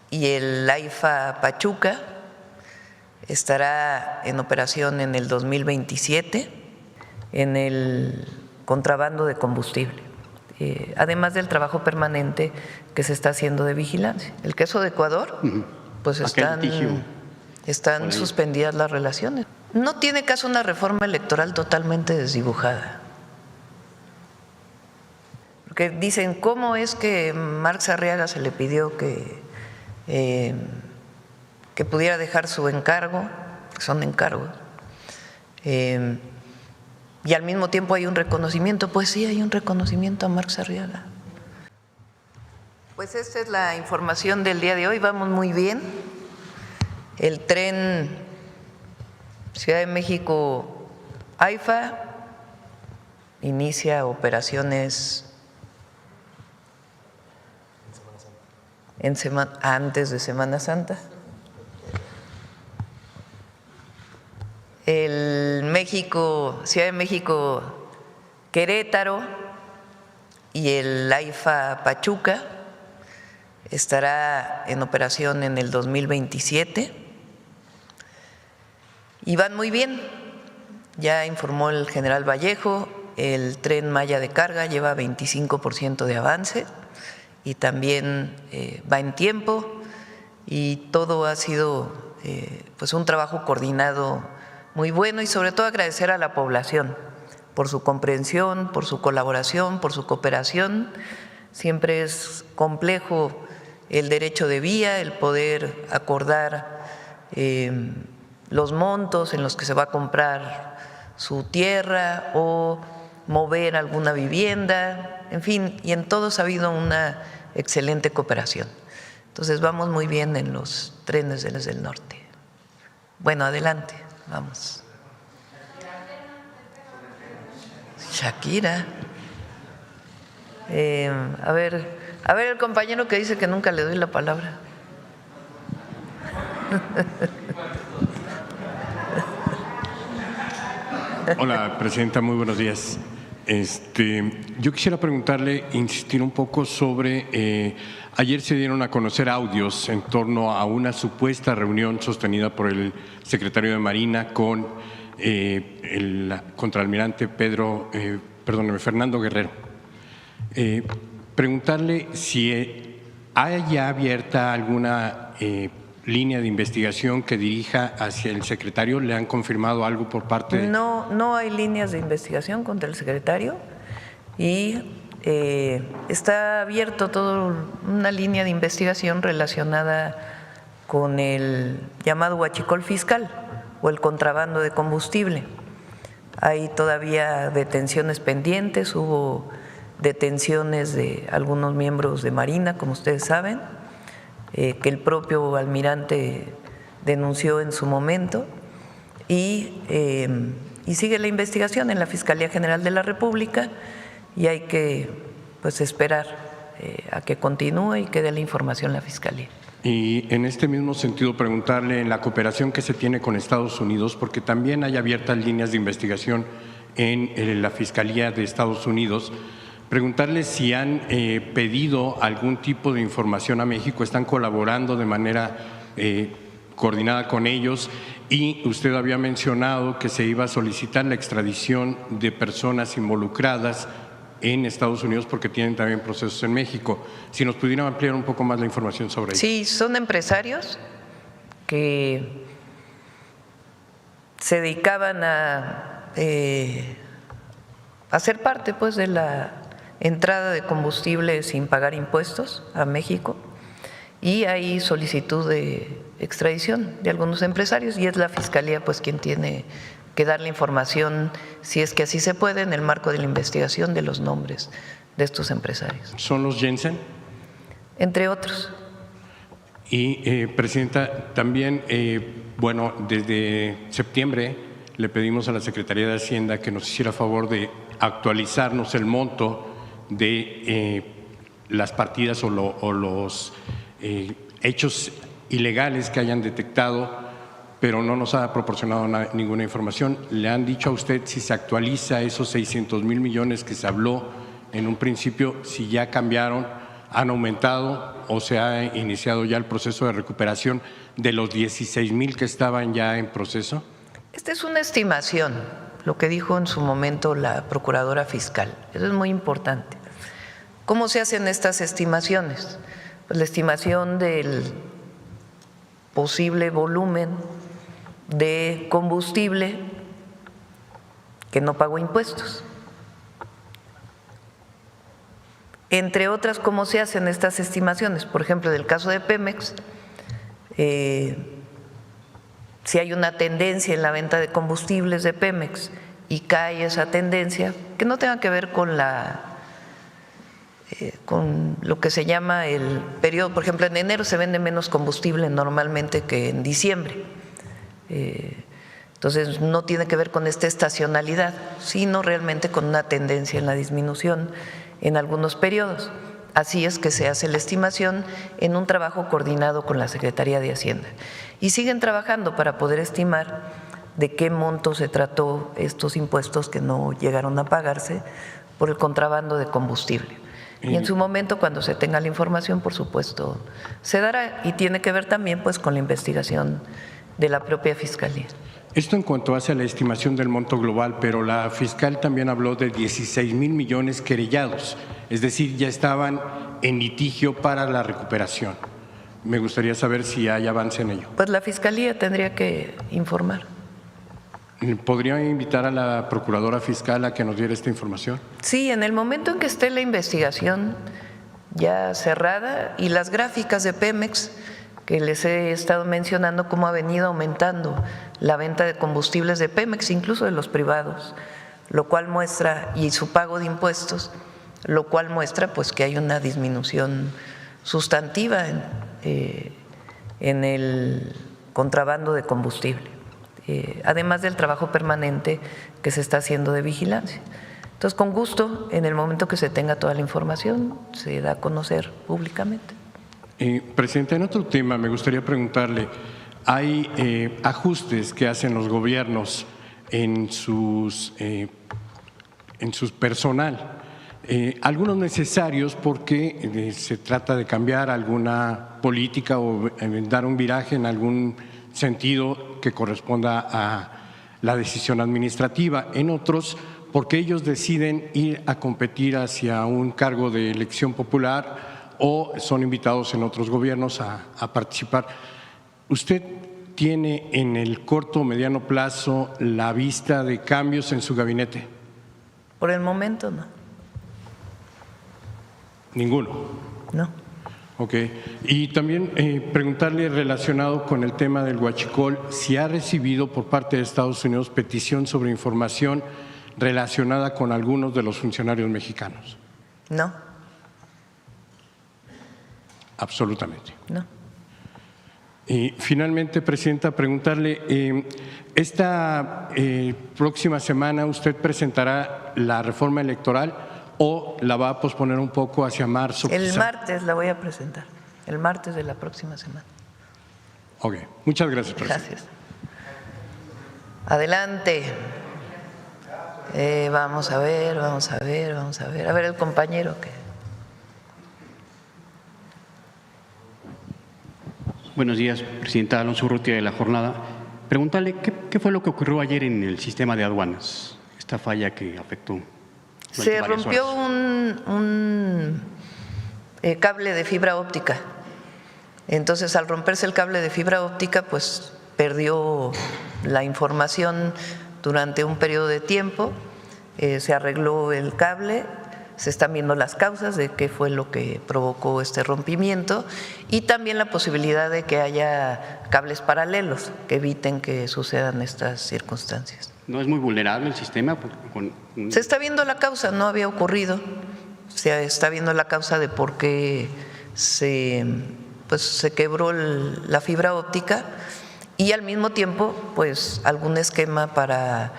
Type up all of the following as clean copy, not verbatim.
y el AIFA Pachuca estará en operación en el 2027 en el contrabando de combustible, además del trabajo permanente que se está haciendo de vigilancia. El caso de Ecuador, pues están suspendidas las relaciones. No tiene caso una reforma electoral totalmente desdibujada. Porque dicen, ¿cómo es que Marx Arriaga se le pidió que pudiera dejar su encargo? Que son encargos. Y al mismo tiempo hay un reconocimiento. Pues sí, hay un reconocimiento a Marx Arriaga. Pues esta es la información del día de hoy. Vamos muy bien. El tren Ciudad de México AIFA inicia operaciones antes de Semana Santa. El Ciudad de México Querétaro y el AIFA Pachuca estará en operación en el 2027 y van muy bien. Ya informó el general Vallejo, el Tren Maya de carga lleva 25% de avance y también va en tiempo, y todo ha sido pues un trabajo coordinado muy bueno, y sobre todo agradecer a la población por su comprensión, por su colaboración, por su cooperación. Siempre es complejo el derecho de vía, el poder acordar los montos en los que se va a comprar su tierra o mover alguna vivienda, en fin, y en todos ha habido una excelente cooperación. Entonces vamos muy bien en los trenes del norte. Bueno, adelante, vamos. Shakira. A ver el compañero que dice que nunca le doy la palabra. Hola, presidenta, muy buenos días. Yo quisiera preguntarle, insistir un poco sobre, ayer se dieron a conocer audios en torno a una supuesta reunión sostenida por el secretario de Marina con el contraalmirante Fernando Guerrero. Preguntarle si hay ya abierta alguna línea de investigación que dirija hacia el secretario. ¿Le han confirmado algo por parte de...? No hay líneas de investigación contra el secretario, y está abierto toda una línea de investigación relacionada con el llamado huachicol fiscal o el contrabando de combustible. Hay todavía detenciones pendientes, hubo detenciones de algunos miembros de Marina, como ustedes saben, que el propio almirante denunció en su momento, y sigue la investigación en la Fiscalía General de la República, y hay que pues esperar a que continúe y que dé la información la Fiscalía. Y en este mismo sentido preguntarle en la cooperación que se tiene con Estados Unidos, porque también hay abiertas líneas de investigación en la Fiscalía de Estados Unidos, preguntarle si han pedido algún tipo de información a México, están colaborando de manera coordinada con ellos, y usted había mencionado que se iba a solicitar la extradición de personas involucradas en Estados Unidos porque tienen también procesos en México. Si nos pudieran ampliar un poco más la información sobre ello. Sí, son empresarios que se dedicaban a ser parte pues de la entrada de combustible sin pagar impuestos a México, y hay solicitud de extradición de algunos empresarios, y es la Fiscalía pues quien tiene que dar la información, si es que así se puede, en el marco de la investigación, de los nombres de estos empresarios. ¿Son los Jensen? Entre otros. Y presidenta, también, bueno, desde septiembre le pedimos a la Secretaría de Hacienda que nos hiciera favor de actualizarnos el monto de las partidas o los hechos ilegales que hayan detectado, pero no nos ha proporcionado ninguna información. ¿Le han dicho a usted si se actualiza esos 600,000 millones que se habló en un principio, si ya cambiaron han aumentado o se ha iniciado ya el proceso de recuperación de los 16,000 que estaban ya en proceso? Esta es una estimación, lo que dijo en su momento la Procuradora Fiscal. Eso es muy importante. ¿Cómo se hacen estas estimaciones? Pues la estimación del posible volumen de combustible que no pagó impuestos. Entre otras, ¿cómo se hacen estas estimaciones? Por ejemplo, del caso de Pemex, si hay una tendencia en la venta de combustibles de Pemex y cae esa tendencia, que no tenga que ver con lo que se llama el periodo. Por ejemplo, en enero se vende menos combustible normalmente que en diciembre. Entonces, no tiene que ver con esta estacionalidad, sino realmente con una tendencia en la disminución en algunos periodos. Así es que se hace la estimación en un trabajo coordinado con la Secretaría de Hacienda. Y siguen trabajando para poder estimar de qué monto se trató estos impuestos que no llegaron a pagarse por el contrabando de combustible. Y en su momento, cuando se tenga la información, por supuesto, se dará, y tiene que ver también pues con la investigación de la propia Fiscalía. Esto en cuanto hace a la estimación del monto global, pero la fiscal también habló de 16,000 millones querellados, es decir, ya estaban en litigio para la recuperación. Me gustaría saber si hay avance en ello. Pues la Fiscalía tendría que informar. ¿Podría invitar a la Procuradora Fiscal a que nos diera esta información? Sí, en el momento en que esté la investigación ya cerrada y las gráficas de Pemex, que les he estado mencionando cómo ha venido aumentando la venta de combustibles de Pemex, incluso de los privados, lo cual muestra, y su pago de impuestos, lo cual muestra pues que hay una disminución sustantiva en el contrabando de combustible, además del trabajo permanente que se está haciendo de vigilancia. Entonces, con gusto, en el momento que se tenga toda la información, se da a conocer públicamente. Presidenta, en otro tema me gustaría preguntarle, hay ajustes que hacen los gobiernos en sus personal, algunos necesarios porque se trata de cambiar alguna política o dar un viraje en algún sentido que corresponda a la decisión administrativa, en otros porque ellos deciden ir a competir hacia un cargo de elección popular o son invitados en otros gobiernos a participar. ¿Usted tiene en el corto o mediano plazo la vista de cambios en su gabinete? Por el momento no. ¿Ninguno? No. Ok. Y también preguntarle relacionado con el tema del huachicol, si ha recibido por parte de Estados Unidos petición sobre información relacionada con algunos de los funcionarios mexicanos. No. Absolutamente. No. Y finalmente, Presidenta, preguntarle, esta próxima semana usted presentará la reforma electoral o la va a posponer un poco hacia marzo. El martes la voy a presentar, el martes de la próxima semana. Ok, muchas gracias, Presidenta. Gracias. Adelante. Vamos a ver. A ver el compañero que… Buenos días, Presidenta. Alonso Urrutia de La Jornada. Preguntarle qué fue lo que ocurrió ayer en el sistema de aduanas, esta falla que afectó. Se rompió un cable de fibra óptica. Entonces, al romperse el cable de fibra óptica, pues perdió la información durante un periodo de tiempo. Se arregló el cable. Se están viendo las causas de qué fue lo que provocó este rompimiento y también la posibilidad de que haya cables paralelos que eviten que sucedan estas circunstancias. ¿No es muy vulnerable el sistema? Se está viendo la causa, no había ocurrido. Se está viendo la causa de por qué se quebró la fibra óptica y al mismo tiempo pues algún esquema para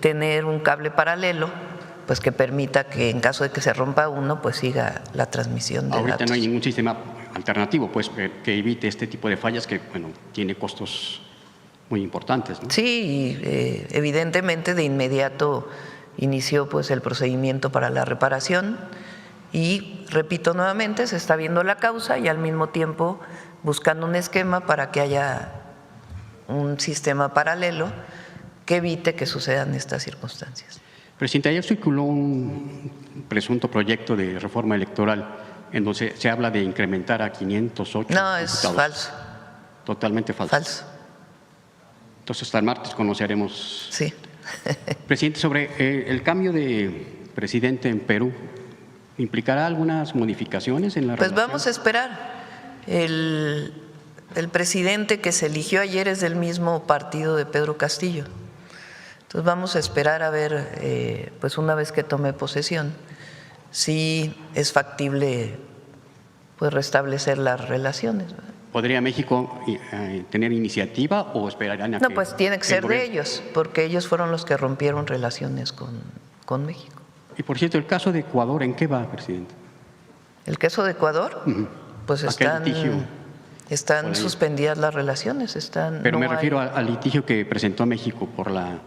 tener un cable paralelo pues que permita que en caso de que se rompa uno, pues siga la transmisión de datos. Ahorita no hay ningún sistema alternativo, pues, que evite este tipo de fallas que, bueno, tiene costos muy importantes, ¿no? Sí, evidentemente de inmediato inició pues el procedimiento para la reparación Y repito nuevamente, se está viendo la causa y al mismo tiempo buscando un esquema para que haya un sistema paralelo que evite que sucedan estas circunstancias. Presidente, ayer circuló un presunto proyecto de reforma electoral en donde se habla de incrementar a 508 No, es diputados. falso. Totalmente falso. Falso. Entonces, hasta el martes conoceremos. Sí. Presidente, sobre el cambio de presidente en Perú, ¿implicará algunas modificaciones en la Pues relación? vamos a esperar. El presidente que se eligió ayer es del mismo partido de Pedro Castillo. Entonces vamos a esperar a ver, pues una vez que tome posesión, si es factible pues restablecer las relaciones. ¿Podría México tener iniciativa o esperarán a No, que pues tiene que el ser de gobierno? ellos, porque ellos fueron los que rompieron relaciones con México. Y por cierto, el caso de Ecuador, ¿en qué va, presidente? El caso de Ecuador, pues Aquel litigio. están suspendidas las relaciones. Pero me no hay- refiero al litigio que presentó México por la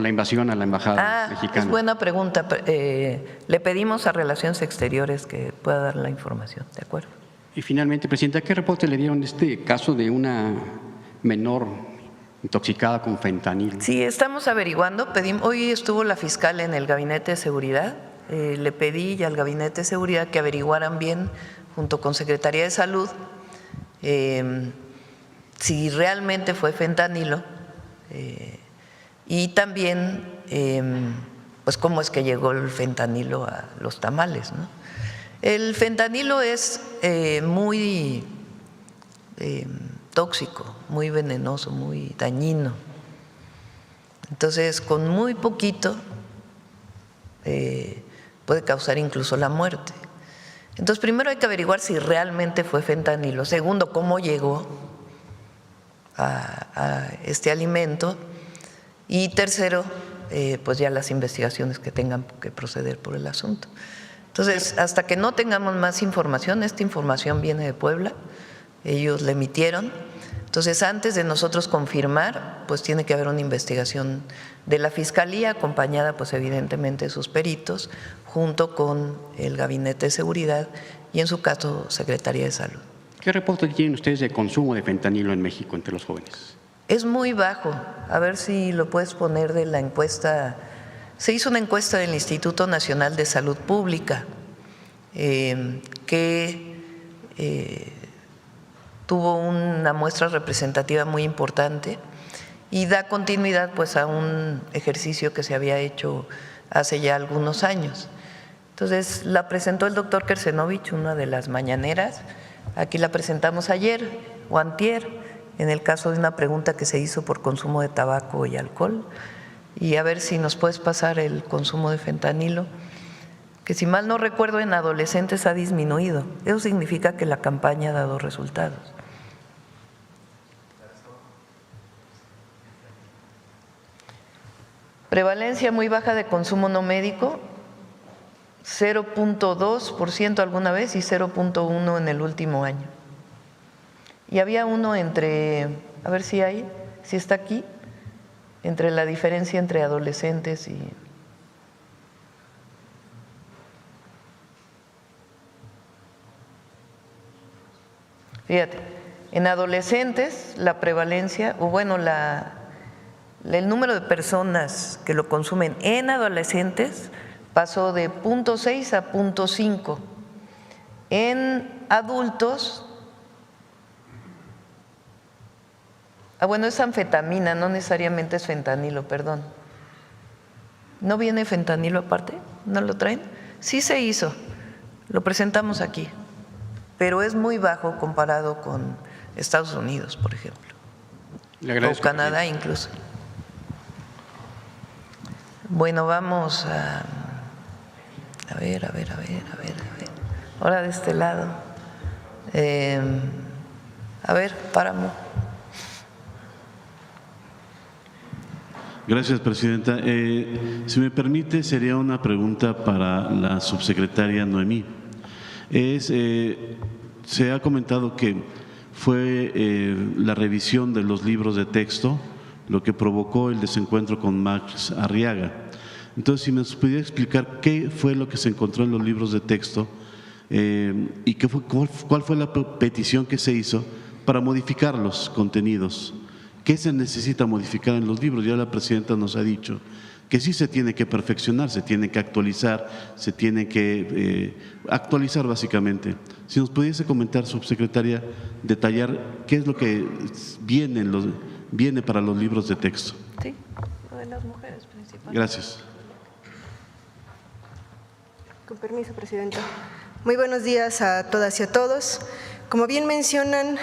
invasión a la embajada mexicana. Es buena pregunta. Le pedimos a Relaciones Exteriores que pueda dar la información, ¿de acuerdo? Y finalmente, presidenta, ¿qué reporte le dieron de este caso de una menor intoxicada con fentanilo? Sí, estamos averiguando. Hoy estuvo la fiscal en el Gabinete de Seguridad. Le pedí al Gabinete de Seguridad que averiguaran bien, junto con Secretaría de Salud, si realmente fue fentanilo y también, pues, cómo es que llegó el fentanilo a los tamales, ¿no? El fentanilo es muy tóxico, muy venenoso, muy dañino. Entonces, con muy poquito puede causar incluso la muerte. Entonces, primero hay que averiguar si realmente fue fentanilo. Segundo, cómo llegó a este alimento. Y tercero, pues ya las investigaciones que tengan que proceder por el asunto. Entonces, hasta que no tengamos más información, esta información viene de Puebla, ellos la emitieron. Entonces, antes de nosotros confirmar, pues tiene que haber una investigación de la Fiscalía, acompañada pues evidentemente de sus peritos, junto con el Gabinete de Seguridad y en su caso Secretaría de Salud. ¿Qué reporte tienen ustedes de consumo de fentanilo en México entre los jóvenes? Es muy bajo. A ver si lo puedes poner de la encuesta. Se hizo una encuesta del Instituto Nacional de Salud Pública que tuvo una muestra representativa muy importante y da continuidad pues a un ejercicio que se había hecho hace ya algunos años. Entonces la presentó el doctor Kersenovich, una de las mañaneras. Aquí la presentamos ayer o antier, en el caso de una pregunta que se hizo por consumo de tabaco y alcohol. Y a ver si nos puedes pasar el consumo de fentanilo, que si mal no recuerdo en adolescentes ha disminuido. Eso significa que la campaña ha dado resultados. Prevalencia muy baja de consumo no médico, 0.2% alguna vez y 0.1% en el último año. Y había uno entre, a ver si está aquí, entre la diferencia entre adolescentes y… Fíjate, en adolescentes la prevalencia, o bueno, el número de personas que lo consumen en adolescentes pasó de 0.6 a 0.5. En adultos, bueno, es anfetamina, no necesariamente es fentanilo, perdón. ¿No viene fentanilo aparte? ¿No lo traen? Sí se hizo, lo presentamos aquí, pero es muy bajo comparado con Estados Unidos, por ejemplo, o Canadá incluso. Bueno, vamos a ver. Ahora de este lado. A ver, Páramo. Gracias, presidenta. Si me permite, sería una pregunta para la subsecretaria Noemí. Se ha comentado que fue la revisión de los libros de texto lo que provocó el desencuentro con Max Arriaga. Entonces, si me pudiera explicar qué fue lo que se encontró en los libros de texto y cuál fue la petición que se hizo para modificar los contenidos. ¿Qué se necesita modificar en los libros? Ya la presidenta nos ha dicho que sí se tiene que perfeccionar, se tiene que actualizar, se tiene que actualizar básicamente. Si nos pudiese comentar, subsecretaria, detallar qué es lo que viene para los libros de texto. Sí, lo de las mujeres principalmente. Gracias. Con permiso, presidenta. Muy buenos días a todas y a todos. Como bien mencionan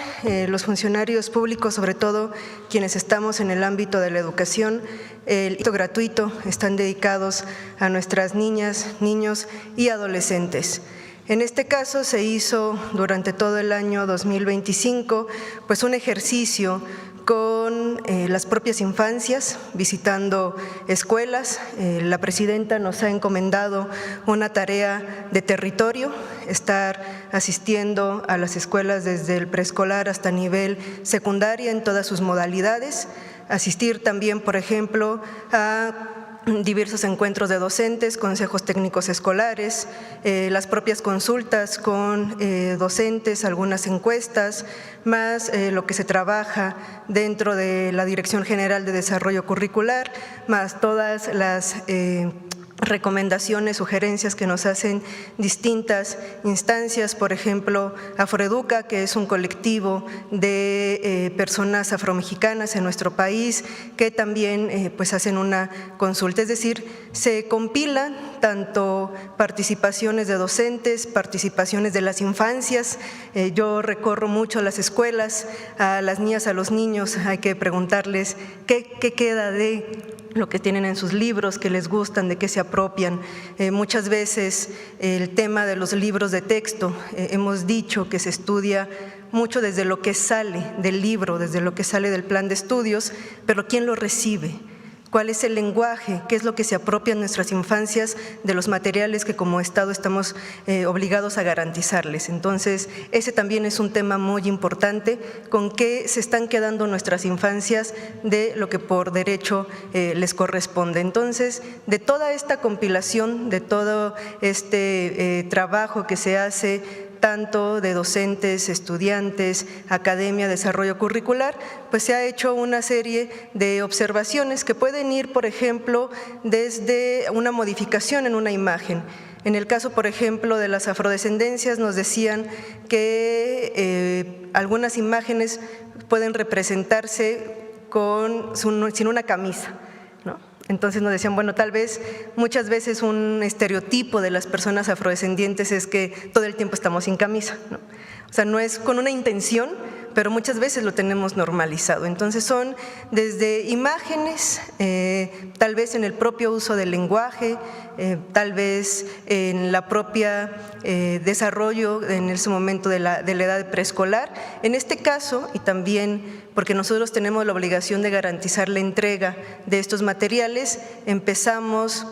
los funcionarios públicos, sobre todo quienes estamos en el ámbito de la educación, el gratuito están dedicados a nuestras niñas, niños y adolescentes. En este caso se hizo durante todo el año 2025 pues un ejercicio con las propias infancias, visitando escuelas. La presidenta nos ha encomendado una tarea de territorio, estar asistiendo a las escuelas desde el preescolar hasta nivel secundaria en todas sus modalidades, asistir también, por ejemplo, a diversos encuentros de docentes, consejos técnicos escolares, las propias consultas con docentes, algunas encuestas, más lo que se trabaja dentro de la Dirección General de Desarrollo Curricular, más todas las recomendaciones, sugerencias que nos hacen distintas instancias, por ejemplo, Afroeduca, que es un colectivo de personas afromexicanas en nuestro país, que también pues hacen una consulta, es decir, se compilan tanto participaciones de docentes, participaciones de las infancias. Yo recorro mucho las escuelas, a las niñas, a los niños, hay que preguntarles qué queda de lo que tienen en sus libros, que les gustan, de qué se apropian. Muchas veces el tema de los libros de texto, hemos dicho que se estudia mucho desde lo que sale del libro, desde lo que sale del plan de estudios, pero ¿quién lo recibe? ¿Cuál es el lenguaje? ¿Qué es lo que se apropia en nuestras infancias de los materiales que como Estado estamos obligados a garantizarles? Entonces, ese también es un tema muy importante, con qué se están quedando nuestras infancias de lo que por derecho les corresponde. Entonces, de toda esta compilación, de todo este trabajo que se hace tanto de docentes, estudiantes, academia, desarrollo curricular, pues se ha hecho una serie de observaciones que pueden ir, por ejemplo, desde una modificación en una imagen. En el caso, por ejemplo, de las afrodescendencias, nos decían que algunas imágenes pueden representarse sin una camisa, ¿no? Entonces nos decían, bueno, tal vez muchas veces un estereotipo de las personas afrodescendientes es que todo el tiempo estamos sin camisa, ¿no? O sea, no es con una intención, pero muchas veces lo tenemos normalizado. Entonces son desde imágenes, tal vez en el propio uso del lenguaje, tal vez en la propia desarrollo en ese momento de la edad preescolar. En este caso, y también porque nosotros tenemos la obligación de garantizar la entrega de estos materiales, empezamos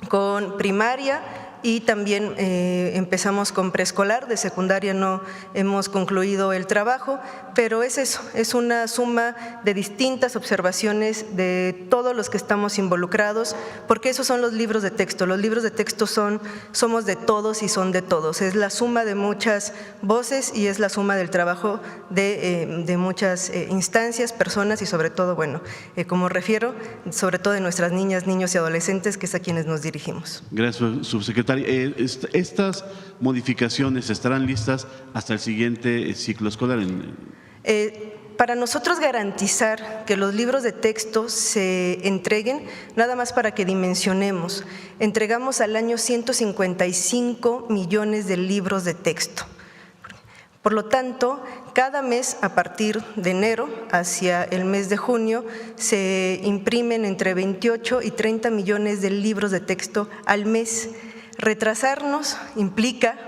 con primaria y también empezamos con preescolar. De secundaria no hemos concluido el trabajo, pero es eso, es una suma de distintas observaciones de todos los que estamos involucrados, porque esos son los libros de texto. Los libros de texto somos de todos y son de todos, es la suma de muchas voces y es la suma del trabajo de muchas instancias, personas y sobre todo, bueno, como refiero, sobre todo de nuestras niñas, niños y adolescentes, que es a quienes nos dirigimos. Gracias, subsecretaria. ¿Estas modificaciones estarán listas hasta el siguiente ciclo escolar? Para nosotros garantizar que los libros de texto se entreguen, nada más para que dimensionemos, entregamos al año 155 millones de libros de texto. Por lo tanto, cada mes a partir de enero hacia el mes de junio se imprimen entre 28 y 30 millones de libros de texto al mes. Retrasarnos implica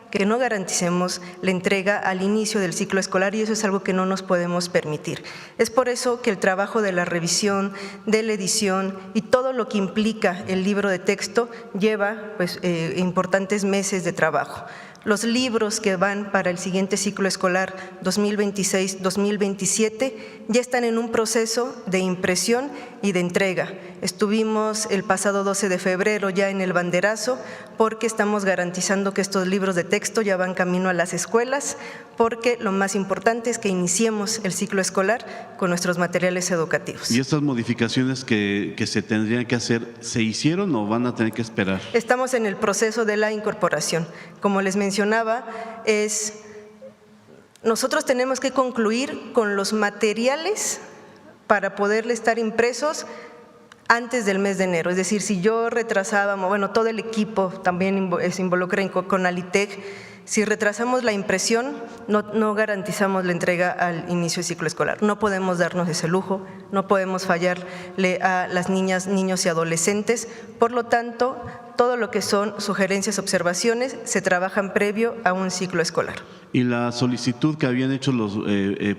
que no garanticemos la entrega al inicio del ciclo escolar y eso es algo que no nos podemos permitir. Es por eso que el trabajo de la revisión, de la edición y todo lo que implica el libro de texto lleva pues, importantes meses de trabajo. Los libros que van para el siguiente ciclo escolar 2026-2027 ya están en un proceso de impresión y de entrega. Estuvimos el pasado 12 de febrero ya en el banderazo porque estamos garantizando que estos libros de texto ya van camino a las escuelas, porque lo más importante es que iniciemos el ciclo escolar con nuestros materiales educativos. ¿Y estas modificaciones que se tendrían que hacer, se hicieron o van a tener que esperar? Estamos en el proceso de la incorporación. Como les mencionaba, nosotros tenemos que concluir con los materiales para poderle estar impresos antes del mes de enero. Es decir, si yo retrasábamos, bueno, todo el equipo también se involucra con Alitec, si retrasamos la impresión, no garantizamos la entrega al inicio del ciclo escolar. No podemos darnos ese lujo, no podemos fallarle a las niñas, niños y adolescentes. Por lo tanto, todo lo que son sugerencias, observaciones, se trabajan previo a un ciclo escolar. Y la solicitud que habían hecho los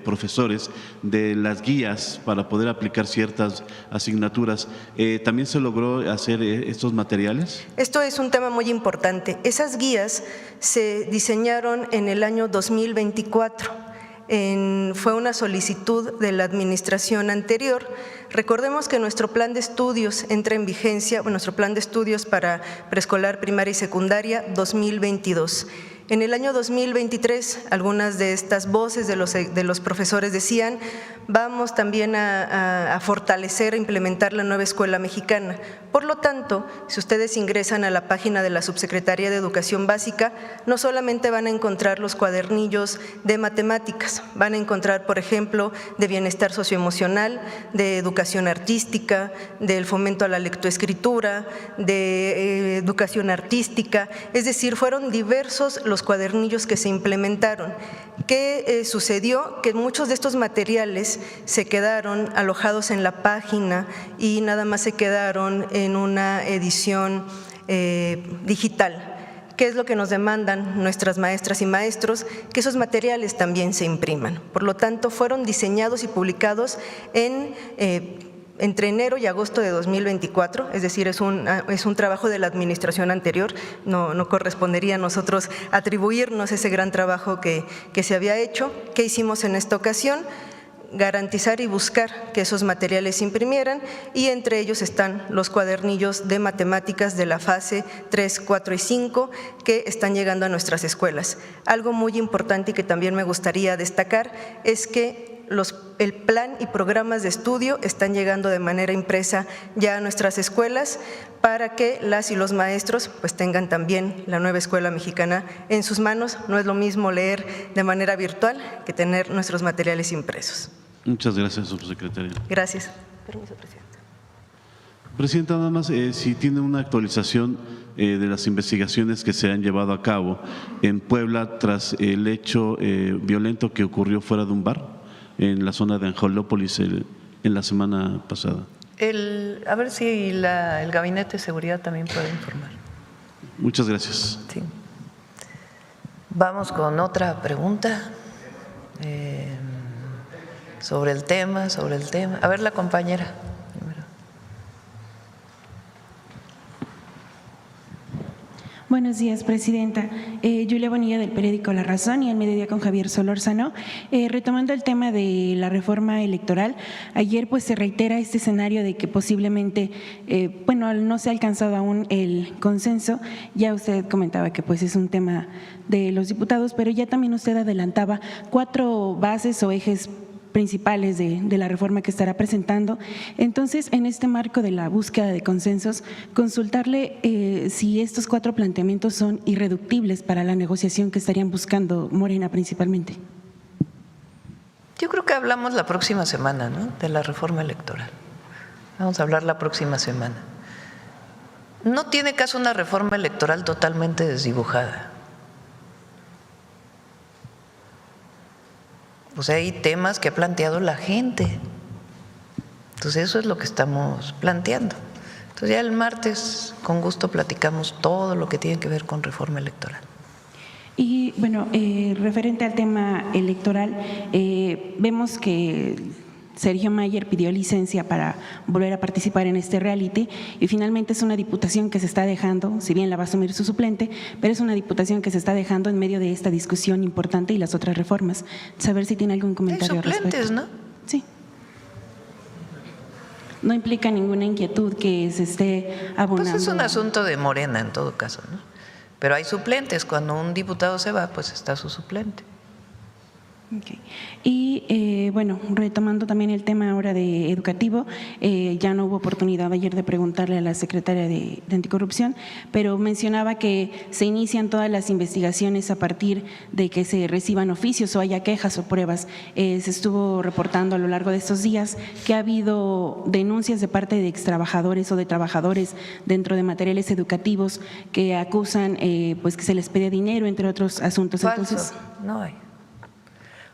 profesores de las guías para poder aplicar ciertas asignaturas, ¿también se logró hacer estos materiales? Esto es un tema muy importante. Esas guías se diseñaron en el año 2024. Fue una solicitud de la administración anterior. Recordemos que nuestro plan de estudios entra en vigencia, nuestro plan de estudios para preescolar, primaria y secundaria 2022. En el año 2023, algunas de estas voces de los profesores decían, vamos también a fortalecer e implementar la nueva escuela mexicana. Por lo tanto, si ustedes ingresan a la página de la Subsecretaría de Educación Básica, no solamente van a encontrar los cuadernillos de matemáticas, van a encontrar, por ejemplo, de bienestar socioemocional, de educación artística, del fomento a la lectoescritura, de educación artística, es decir, fueron diversos los cuadernillos que se implementaron. ¿Qué sucedió? Que muchos de estos materiales se quedaron alojados en la página y nada más se quedaron en una edición digital. ¿Qué es lo que nos demandan nuestras maestras y maestros? Que esos materiales también se impriman. Por lo tanto, fueron diseñados y publicados entre enero y agosto de 2024, es decir, es un trabajo de la administración anterior, no correspondería a nosotros atribuirnos ese gran trabajo que se había hecho. ¿Qué hicimos en esta ocasión? Garantizar y buscar que esos materiales se imprimieran, y entre ellos están los cuadernillos de matemáticas de la fase 3, 4 y 5 que están llegando a nuestras escuelas. Algo muy importante y que también me gustaría destacar es que el plan y programas de estudio están llegando de manera impresa ya a nuestras escuelas para que las y los maestros pues tengan también la nueva escuela mexicana en sus manos. No es lo mismo leer de manera virtual que tener nuestros materiales impresos. Muchas gracias, subsecretaria. Gracias. Permiso, Presidenta. Presidenta, nada más, si tiene una actualización de las investigaciones que se han llevado a cabo en Puebla tras el hecho violento que ocurrió fuera de un bar en la zona de Angelópolis en la semana pasada. A ver si el Gabinete de Seguridad también puede informar. Muchas gracias. Sí. Vamos con otra pregunta sobre el tema. A ver, la compañera. Buenos días, Presidenta. Julia Bonilla, del periódico La Razón, y al mediodía con Javier Solórzano. Retomando el tema de la reforma electoral, ayer pues se reitera este escenario de que posiblemente, no se ha alcanzado aún el consenso. Ya usted comentaba que pues es un tema de los diputados, pero ya también usted adelantaba 4 bases o ejes principales de la reforma que estará presentando. Entonces, en este marco de la búsqueda de consensos, consultarle si estos 4 planteamientos son irreductibles para la negociación que estarían buscando Morena principalmente. Yo creo que hablamos la próxima semana, ¿no?, de la reforma electoral. Vamos a hablar la próxima semana. No tiene caso una reforma electoral totalmente desdibujada. O sea, hay temas que ha planteado la gente. Entonces, eso es lo que estamos planteando. Entonces, ya el martes, con gusto, platicamos todo lo que tiene que ver con reforma electoral. Y, referente al tema electoral, vemos que Sergio Mayer pidió licencia para volver a participar en este reality y finalmente es una diputación que se está dejando, si bien la va a asumir su suplente, pero es una diputación que se está dejando en medio de esta discusión importante y las otras reformas. Saber si tiene algún comentario al respecto. Hay suplentes, ¿no? Sí. no implica ninguna inquietud que se esté abonando. Pues es un asunto de Morena en todo caso, ¿no? Pero hay suplentes, cuando un diputado se va, pues está su suplente. Okay. Y bueno, retomando también el tema ahora de educativo, ya no hubo oportunidad ayer de preguntarle a la secretaria de Anticorrupción, pero mencionaba que se inician todas las investigaciones a partir de que se reciban oficios o haya quejas o pruebas. Se estuvo reportando a lo largo de estos días que ha habido denuncias de parte de extrabajadores o de trabajadores dentro de materiales educativos que acusan pues que se les pide dinero, entre otros asuntos. Falso, Entonces, no hay.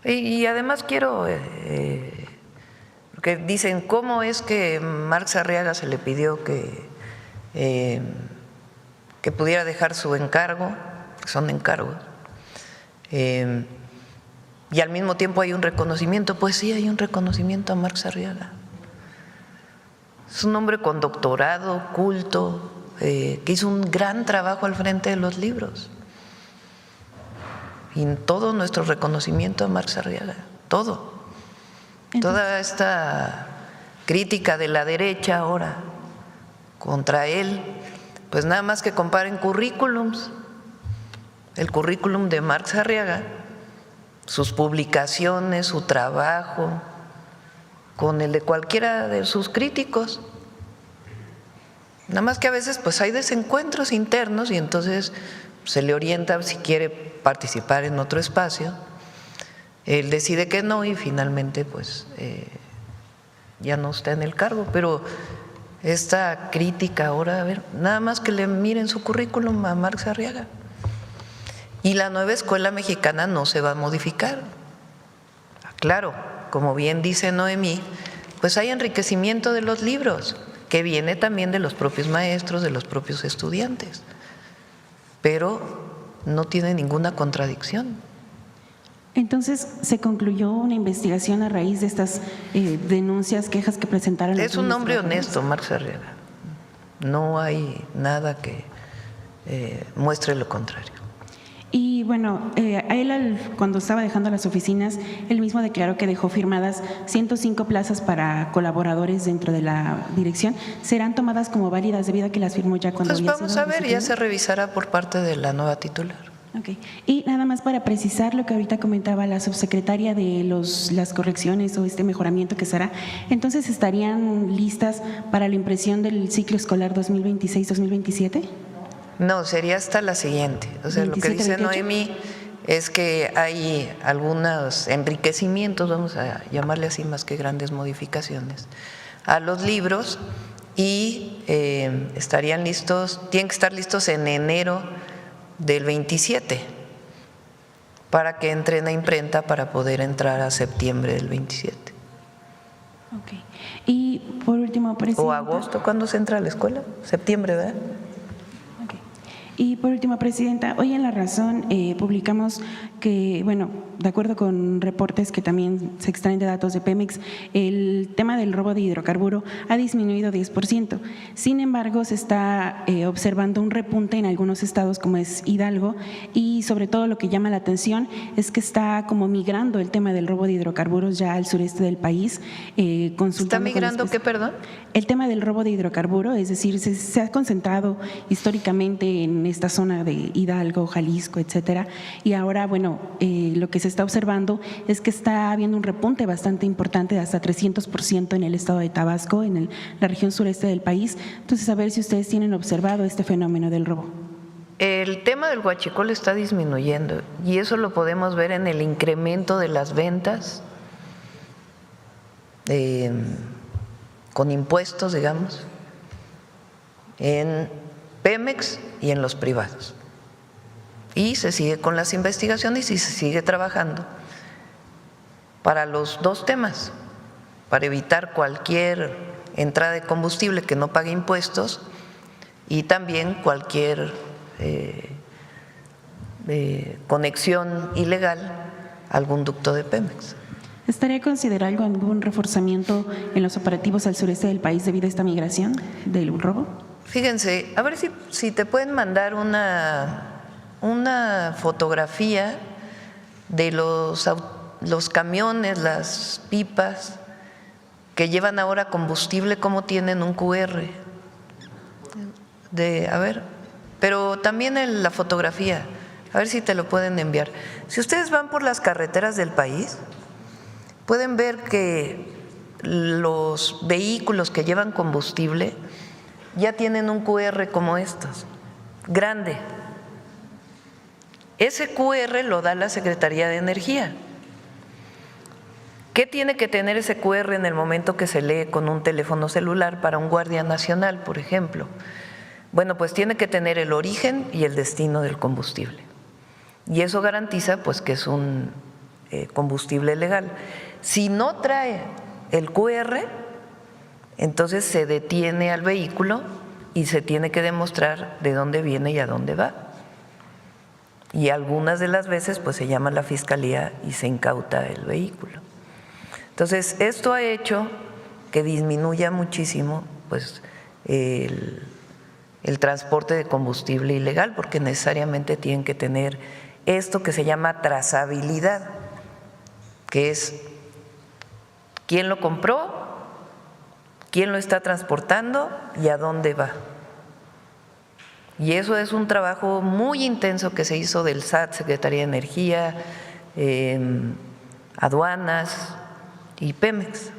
Y además quiero, porque dicen, ¿cómo es que Marx Arriaga se le pidió que pudiera dejar su encargo? Son encargos. Y al mismo tiempo hay un reconocimiento. Pues sí, hay un reconocimiento a Marx Arriaga. Es un hombre con doctorado, culto, que hizo un gran trabajo al frente de los libros. Y todo nuestro reconocimiento a Marx Arriaga, todo. Toda esta crítica de la derecha ahora contra él, pues nada más que comparen currículums. El currículum de Marx Arriaga, sus publicaciones, su trabajo, con el de cualquiera de sus críticos. Nada más que a veces pues hay desencuentros internos y entonces se le orienta si quiere participar en otro espacio, él decide que no y finalmente pues ya no está en el cargo. Pero esta crítica ahora, a ver, nada más que le miren su currículum a Marx Arriaga. Y la nueva escuela mexicana no se va a modificar. Claro, como bien dice Noemí, pues hay enriquecimiento de los libros, que viene también de los propios maestros, de los propios estudiantes, pero no tiene ninguna contradicción. Entonces, ¿se concluyó una investigación a raíz de estas denuncias, quejas que presentaron? Es un hombre honesto, Marx Arriaga. No hay nada que muestre lo contrario. Y bueno, a él cuando estaba dejando las oficinas, él mismo declaró que dejó firmadas 105 plazas para colaboradores dentro de la dirección. ¿Serán tomadas como válidas debido a que las firmó ya cuando Pues había vamos sido a ver, ya destituido? se revisará por parte de la nueva titular. Okay. Y nada más para precisar lo que ahorita comentaba la subsecretaria de las correcciones o este mejoramiento que se hará, entonces ¿estarían listas para la impresión del ciclo escolar 2026-2027? No, sería hasta la siguiente. O sea, lo que 27, dice 28. Noemí es que hay algunos enriquecimientos, vamos a llamarle así más que grandes modificaciones, a los libros y estarían listos, tienen que estar listos en enero del 27 para que entren a imprenta para poder entrar a septiembre del 27. Okay. Y por último, presidenta. ¿O agosto? ¿Cuándo se entra a la escuela? Septiembre, ¿verdad? Y por último, presidenta, hoy en La Razón publicamos que, bueno, de acuerdo con reportes que también se extraen de datos de Pemex, el tema del robo de hidrocarburo ha disminuido 10%. Sin embargo, se está observando un repunte en algunos estados como es Hidalgo y sobre todo lo que llama la atención es que está como migrando el tema del robo de hidrocarburos ya al sureste del país. ¿Está migrando qué, perdón? El tema del robo de hidrocarburo, es decir, se ha concentrado históricamente en esta zona de Hidalgo, Jalisco, etcétera, y ahora, bueno, lo que se está observando es que está habiendo un repunte bastante importante de hasta 300% en el estado de Tabasco, en la región sureste del país. Entonces, a ver si ustedes tienen observado este fenómeno del robo. El tema del huachicol está disminuyendo y eso lo podemos ver en el incremento de las ventas con impuestos, digamos, en Pemex y en los privados. Y se sigue con las investigaciones y se sigue trabajando para los dos temas, para evitar cualquier entrada de combustible que no pague impuestos y también cualquier conexión ilegal a algún ducto de Pemex. ¿Estaría considerando algún reforzamiento en los operativos al sureste del país debido a esta migración del robo? Fíjense, a ver si te pueden mandar una fotografía de los camiones, las pipas que llevan ahora combustible, ¿cómo tienen un QR? A ver, pero también en la fotografía, a ver si te lo pueden enviar. Si ustedes van por las carreteras del país, pueden ver que los vehículos que llevan combustible ya tienen un QR como estos, grande. Ese QR lo da la Secretaría de Energía. ¿Qué tiene que tener ese QR en el momento que se lee con un teléfono celular para un guardia nacional, por ejemplo? Bueno, pues tiene que tener el origen y el destino del combustible. Y eso garantiza pues que es un combustible legal. Si no trae el QR, entonces se detiene al vehículo y se tiene que demostrar de dónde viene y a dónde va. Y algunas de las veces pues se llama a la fiscalía y se incauta el vehículo. Entonces, esto ha hecho que disminuya muchísimo pues, el transporte de combustible ilegal, porque necesariamente tienen que tener esto que se llama trazabilidad, que es quién lo compró, quién lo está transportando y a dónde va. Y eso es un trabajo muy intenso que se hizo del SAT, Secretaría de Energía, aduanas y Pemex,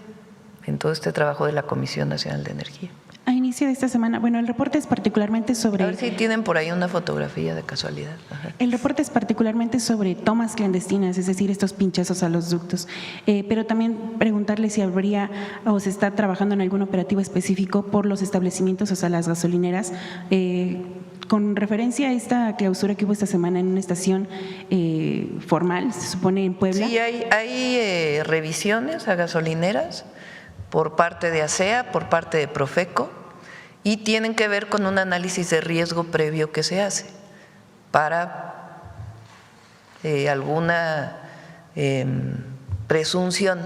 en todo este trabajo de la Comisión Nacional de Energía. A inicio de esta semana, bueno, el reporte es particularmente sobre… A ver si tienen por ahí una fotografía de casualidad. Ajá. El reporte es particularmente sobre tomas clandestinas, es decir, estos pinchazos a los ductos. Pero también preguntarle si habría o se está trabajando en algún operativo específico por los establecimientos, o sea, las gasolineras, con referencia a esta clausura que hubo esta semana en una estación formal, se supone en Puebla. Sí, hay revisiones a gasolineras por parte de ASEA, por parte de Profeco, y tienen que ver con un análisis de riesgo previo que se hace para alguna presunción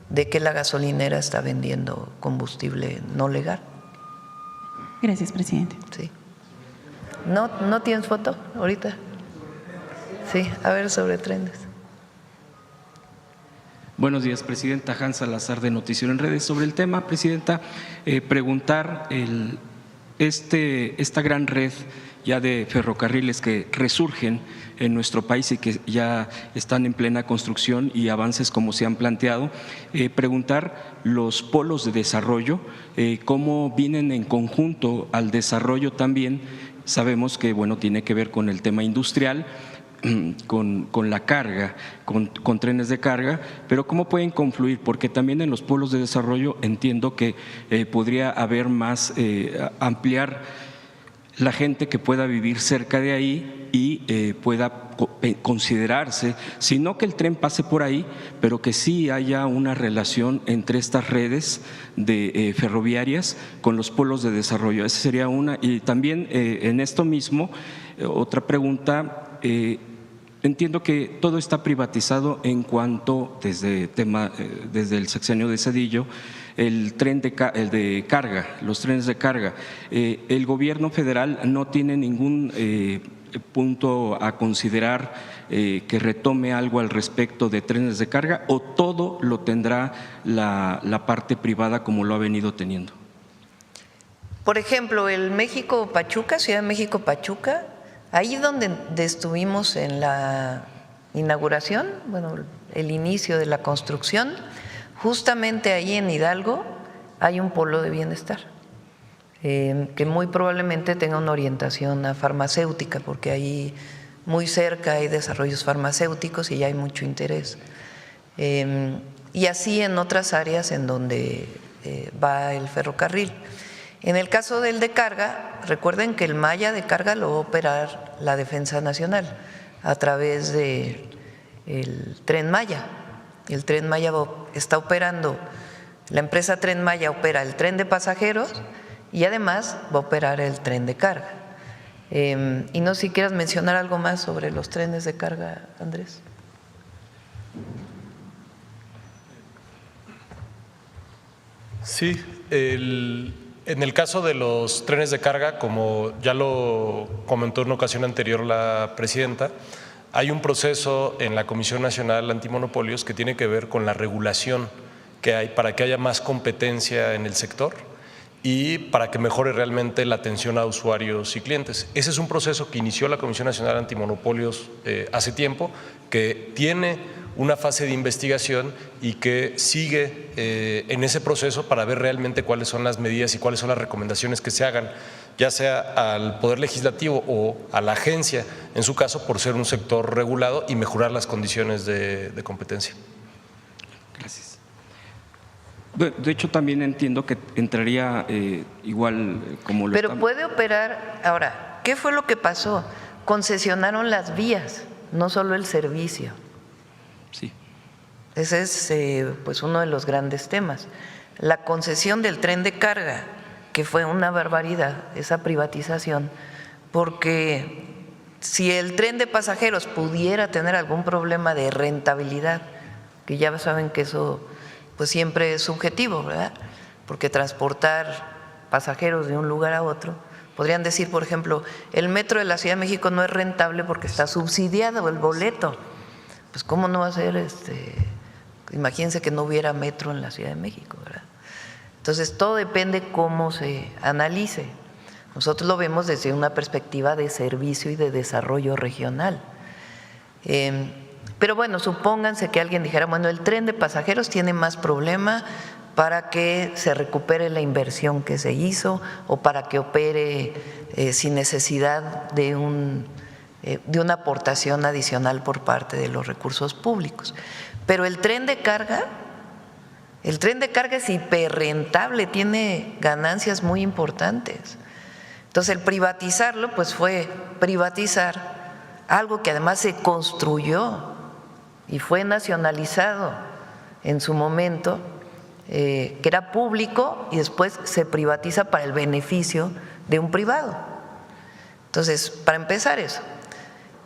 de que la gasolinera está vendiendo combustible no legal. Gracias, presidente. Sí. ¿No tienes foto ahorita? Sí, a ver, sobre trenes. Buenos días, Presidenta. Hans Salazar, de Noticiero en Redes. Sobre el tema, Presidenta, preguntar esta gran red ya de ferrocarriles que resurgen en nuestro país y que ya están en plena construcción y avances como se han planteado, preguntar los polos de desarrollo, cómo vienen en conjunto al desarrollo también. Sabemos que, bueno, tiene que ver con el tema industrial, con la carga, con trenes de carga, pero ¿cómo pueden confluir? Porque también en los polos de desarrollo entiendo que podría haber más, ampliar la gente que pueda vivir cerca de ahí y pueda considerarse, si no que el tren pase por ahí, pero que sí haya una relación entre estas redes de ferroviarias con los polos de desarrollo. Esa sería una. Y también en esto mismo, otra pregunta. Entiendo que todo está privatizado en cuanto, desde el sexenio de Zedillo, el de carga, los trenes de carga. El gobierno federal no tiene ningún punto a considerar que retome algo al respecto de trenes de carga, o todo lo tendrá la parte privada como lo ha venido teniendo. Por ejemplo, el México-Pachuca, Ciudad de México-Pachuca, ahí donde estuvimos en la inauguración, bueno, el inicio de la construcción, justamente ahí en Hidalgo hay un polo de bienestar que muy probablemente tenga una orientación a farmacéutica, porque ahí muy cerca hay desarrollos farmacéuticos y ya hay mucho interés. Y así en otras áreas en donde va el ferrocarril. En el caso del de carga, recuerden que el malla de carga lo va a operar la Defensa Nacional a través del Tren Maya. El Tren Maya está operando, la empresa Tren Maya opera el tren de pasajeros y además va a operar el tren de carga. Y no sé si quieras mencionar algo más sobre los trenes de carga, Andrés. Sí, en el caso de los trenes de carga, como ya lo comentó en ocasión anterior la presidenta, hay un proceso en la Comisión Nacional Antimonopolios que tiene que ver con la regulación que hay para que haya más competencia en el sector y para que mejore realmente la atención a usuarios y clientes. Ese es un proceso que inició la Comisión Nacional Antimonopolios hace tiempo, que tiene una fase de investigación y que sigue en ese proceso para ver realmente cuáles son las medidas y cuáles son las recomendaciones que se hagan, ya sea al Poder Legislativo o a la agencia, en su caso, por ser un sector regulado y mejorar las condiciones de competencia. Gracias. De hecho, también entiendo que entraría igual como lo Pero puede operar. Ahora, ¿qué fue lo que pasó? Concesionaron las vías, no solo el servicio. Sí. Ese es pues uno de los grandes temas. La concesión del tren de carga, que fue una barbaridad, esa privatización, porque si el tren de pasajeros pudiera tener algún problema de rentabilidad, que ya saben que eso pues siempre es subjetivo, ¿verdad? Porque transportar pasajeros de un lugar a otro, podrían decir, por ejemplo, el metro de la Ciudad de México no es rentable porque está subsidiado el boleto. Pues cómo no va a ser, imagínense que no hubiera metro en la Ciudad de México, ¿verdad? Entonces todo depende cómo se analice. Nosotros lo vemos desde una perspectiva de servicio y de desarrollo regional. Pero bueno, supónganse que alguien dijera, bueno, el tren de pasajeros tiene más problema para que se recupere la inversión que se hizo o para que opere sin necesidad de una aportación adicional por parte de los recursos públicos. Pero el tren de carga es hiperrentable, tiene ganancias muy importantes. Entonces el privatizarlo pues fue privatizar algo que además se construyó y fue nacionalizado en su momento, que era público y después se privatiza para el beneficio de un privado. Entonces, para empezar eso.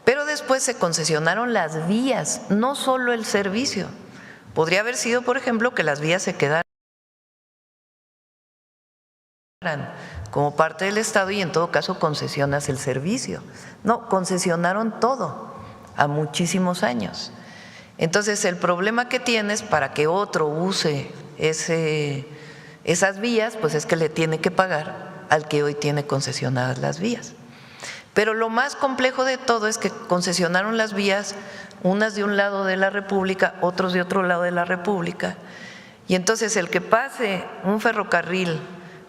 Pero después se concesionaron las vías, no solo el servicio. Podría haber sido, por ejemplo, que las vías se quedaran como parte del Estado y en todo caso concesionas el servicio. No, concesionaron todo a muchísimos años. Entonces el problema que tienes para que otro use esas vías, pues es que le tiene que pagar al que hoy tiene concesionadas las vías. Pero lo más complejo de todo es que concesionaron las vías, unas de un lado de la República, otros de otro lado de la República, y entonces el que pase un ferrocarril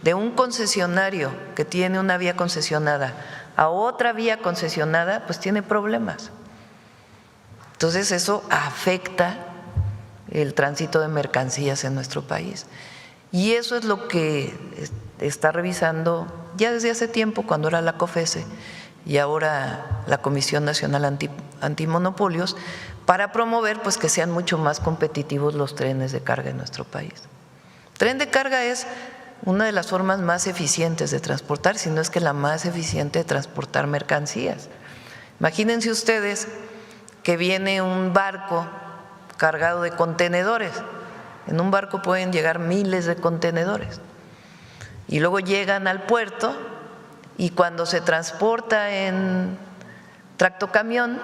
de un concesionario que tiene una vía concesionada a otra vía concesionada, pues tiene problemas. Entonces eso afecta el tránsito de mercancías en nuestro país. Y eso es lo que está revisando ya desde hace tiempo, cuando era la COFESE y ahora la Comisión Nacional Antimonopolios, para promover pues que sean mucho más competitivos los trenes de carga en nuestro país. Tren de carga es una de las formas más eficientes de transportar, si no es que la más eficiente de transportar mercancías. Imagínense ustedes que viene un barco cargado de contenedores. En un barco pueden llegar miles de contenedores y luego llegan al puerto y cuando se transporta en tractocamión,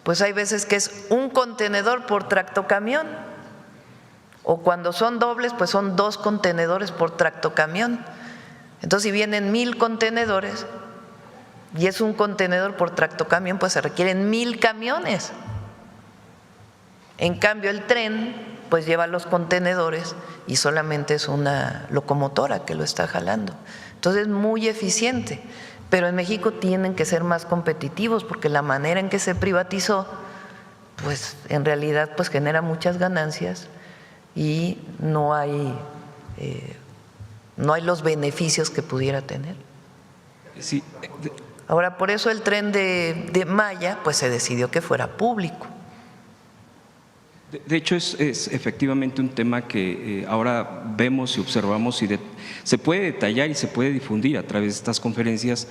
pues hay veces que es un contenedor por tractocamión, o cuando son dobles, pues son 2 contenedores por tractocamión. Entonces, si vienen 1000 contenedores y es un contenedor por tractocamión, pues se requieren 1000 camiones. En cambio, el tren pues lleva los contenedores y solamente es una locomotora que lo está jalando. Entonces es muy eficiente, pero en México tienen que ser más competitivos porque la manera en que se privatizó pues en realidad pues genera muchas ganancias y no hay los beneficios que pudiera tener. Sí. Ahora, por eso el tren de Maya pues se decidió que fuera público. De hecho, es efectivamente un tema que ahora vemos y observamos y se puede detallar y se puede difundir a través de estas conferencias,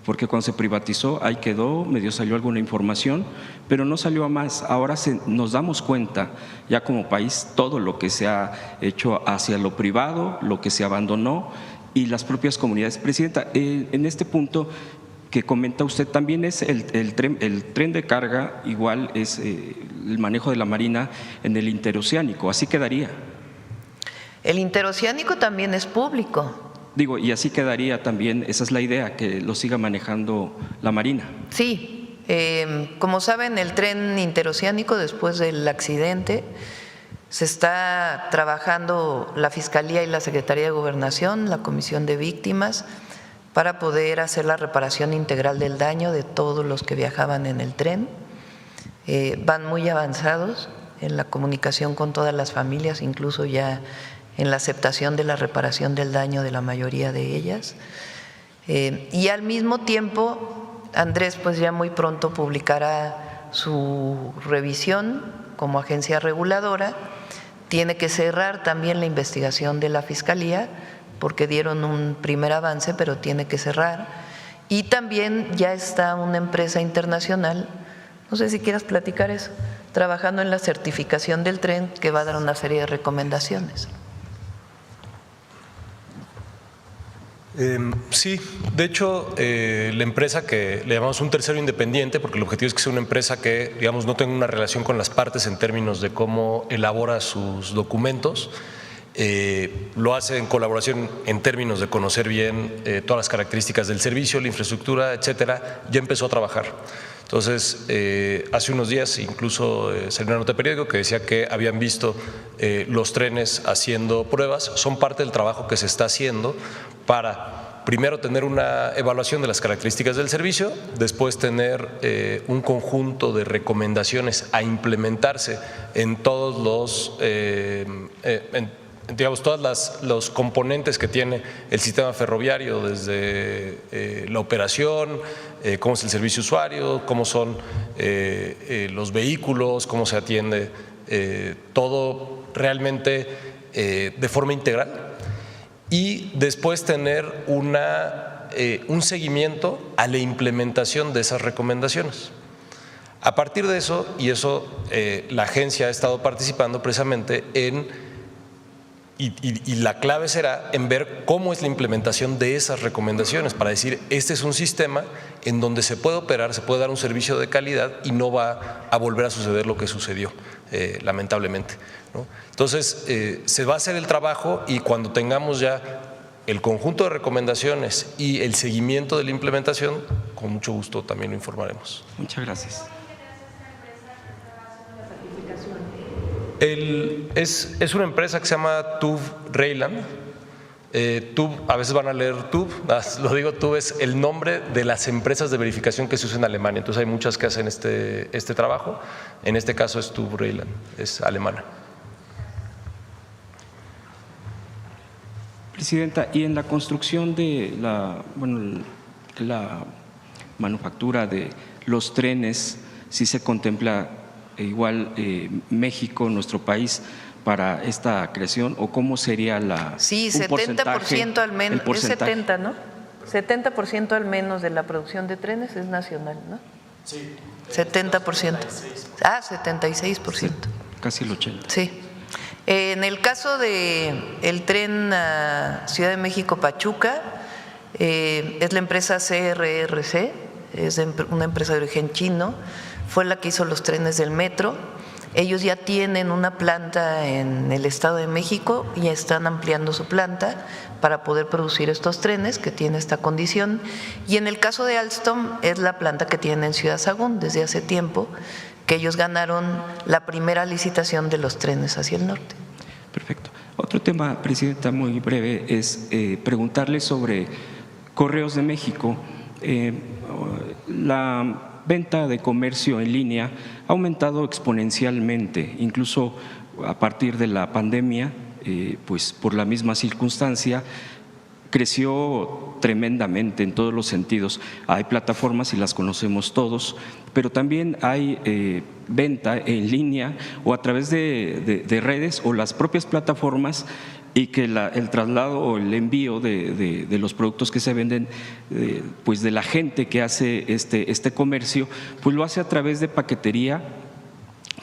porque cuando se privatizó ahí quedó, medio salió alguna información, pero no salió a más. Ahora nos damos cuenta ya como país todo lo que se ha hecho hacia lo privado, lo que se abandonó y las propias comunidades. Presidenta, en este punto que comenta usted, también es el tren de carga, igual es el manejo de la Marina en el interoceánico, así quedaría. El interoceánico también es público. Digo, y así quedaría también, esa es la idea, que lo siga manejando la Marina. Sí, como saben, el tren interoceánico después del accidente se está trabajando la Fiscalía y la Secretaría de Gobernación, la Comisión de Víctimas, para poder hacer la reparación integral del daño de todos los que viajaban en el tren. Van muy avanzados en la comunicación con todas las familias, incluso ya en la aceptación de la reparación del daño de la mayoría de ellas. Y al mismo tiempo, Andrés pues ya muy pronto publicará su revisión como agencia reguladora. Tiene que cerrar también la investigación de la Fiscalía porque dieron un primer avance, pero tiene que cerrar. Y también ya está una empresa internacional, no sé si quieras platicar eso, trabajando en la certificación del tren que va a dar una serie de recomendaciones. Sí, de hecho, la empresa que le llamamos un tercero independiente, porque el objetivo es que sea una empresa que, digamos, no tenga una relación con las partes en términos de cómo elabora sus documentos, lo hace en colaboración en términos de conocer bien todas las características del servicio, la infraestructura, etcétera, ya empezó a trabajar. Entonces, hace unos días incluso salió una nota de periódico que decía que habían visto los trenes haciendo pruebas. Son parte del trabajo que se está haciendo para primero tener una evaluación de las características del servicio, después tener un conjunto de recomendaciones a implementarse en todos los digamos, todos los componentes que tiene el sistema ferroviario, desde la operación, cómo es el servicio usuario, cómo son los vehículos, cómo se atiende, todo realmente de forma integral. Y después tener un seguimiento a la implementación de esas recomendaciones. A partir de eso, y eso la agencia ha estado participando precisamente en… Y la clave será en ver cómo es la implementación de esas recomendaciones para decir, este es un sistema en donde se puede operar, se puede dar un servicio de calidad y no va a volver a suceder lo que sucedió, lamentablemente, ¿no? Entonces, se va a hacer el trabajo y cuando tengamos ya el conjunto de recomendaciones y el seguimiento de la implementación, con mucho gusto también lo informaremos. Muchas gracias. Es una empresa que se llama TÜV Rheinland. TÜV, a veces van a leer TÜV, lo digo, TÜV es el nombre de las empresas de verificación que se usan en Alemania. Entonces hay muchas que hacen este trabajo. En este caso es TÜV Rheinland, es alemana. Presidenta, y en la construcción de la manufactura de los trenes, ¿sí se contempla igual México, nuestro país, para esta creación, o cómo sería la… Sí, 70% al menos, es 70, ¿no? 70% al menos de la producción de trenes es nacional, ¿no? Sí. 70%. Ah, 76%. Sí, casi el 80%. Sí. En el caso del tren Ciudad de México-Pachuca, es la empresa CRRC, es una empresa de origen chino, fue la que hizo los trenes del metro. Ellos ya tienen una planta en el Estado de México y están ampliando su planta para poder producir estos trenes que tienen esta condición. Y en el caso de Alstom es la planta que tienen en Ciudad Sagún desde hace tiempo, que ellos ganaron la primera licitación de los trenes hacia el norte. Perfecto. Otro tema, Presidenta, muy breve, es preguntarle sobre Correos de México. La venta de comercio en línea ha aumentado exponencialmente, incluso a partir de la pandemia, pues por la misma circunstancia, creció tremendamente en todos los sentidos. Hay plataformas y las conocemos todos, pero también hay venta en línea o a través de redes o las propias plataformas, y que el traslado o el envío de los productos que se venden, pues de la gente que hace este comercio, pues lo hace a través de paquetería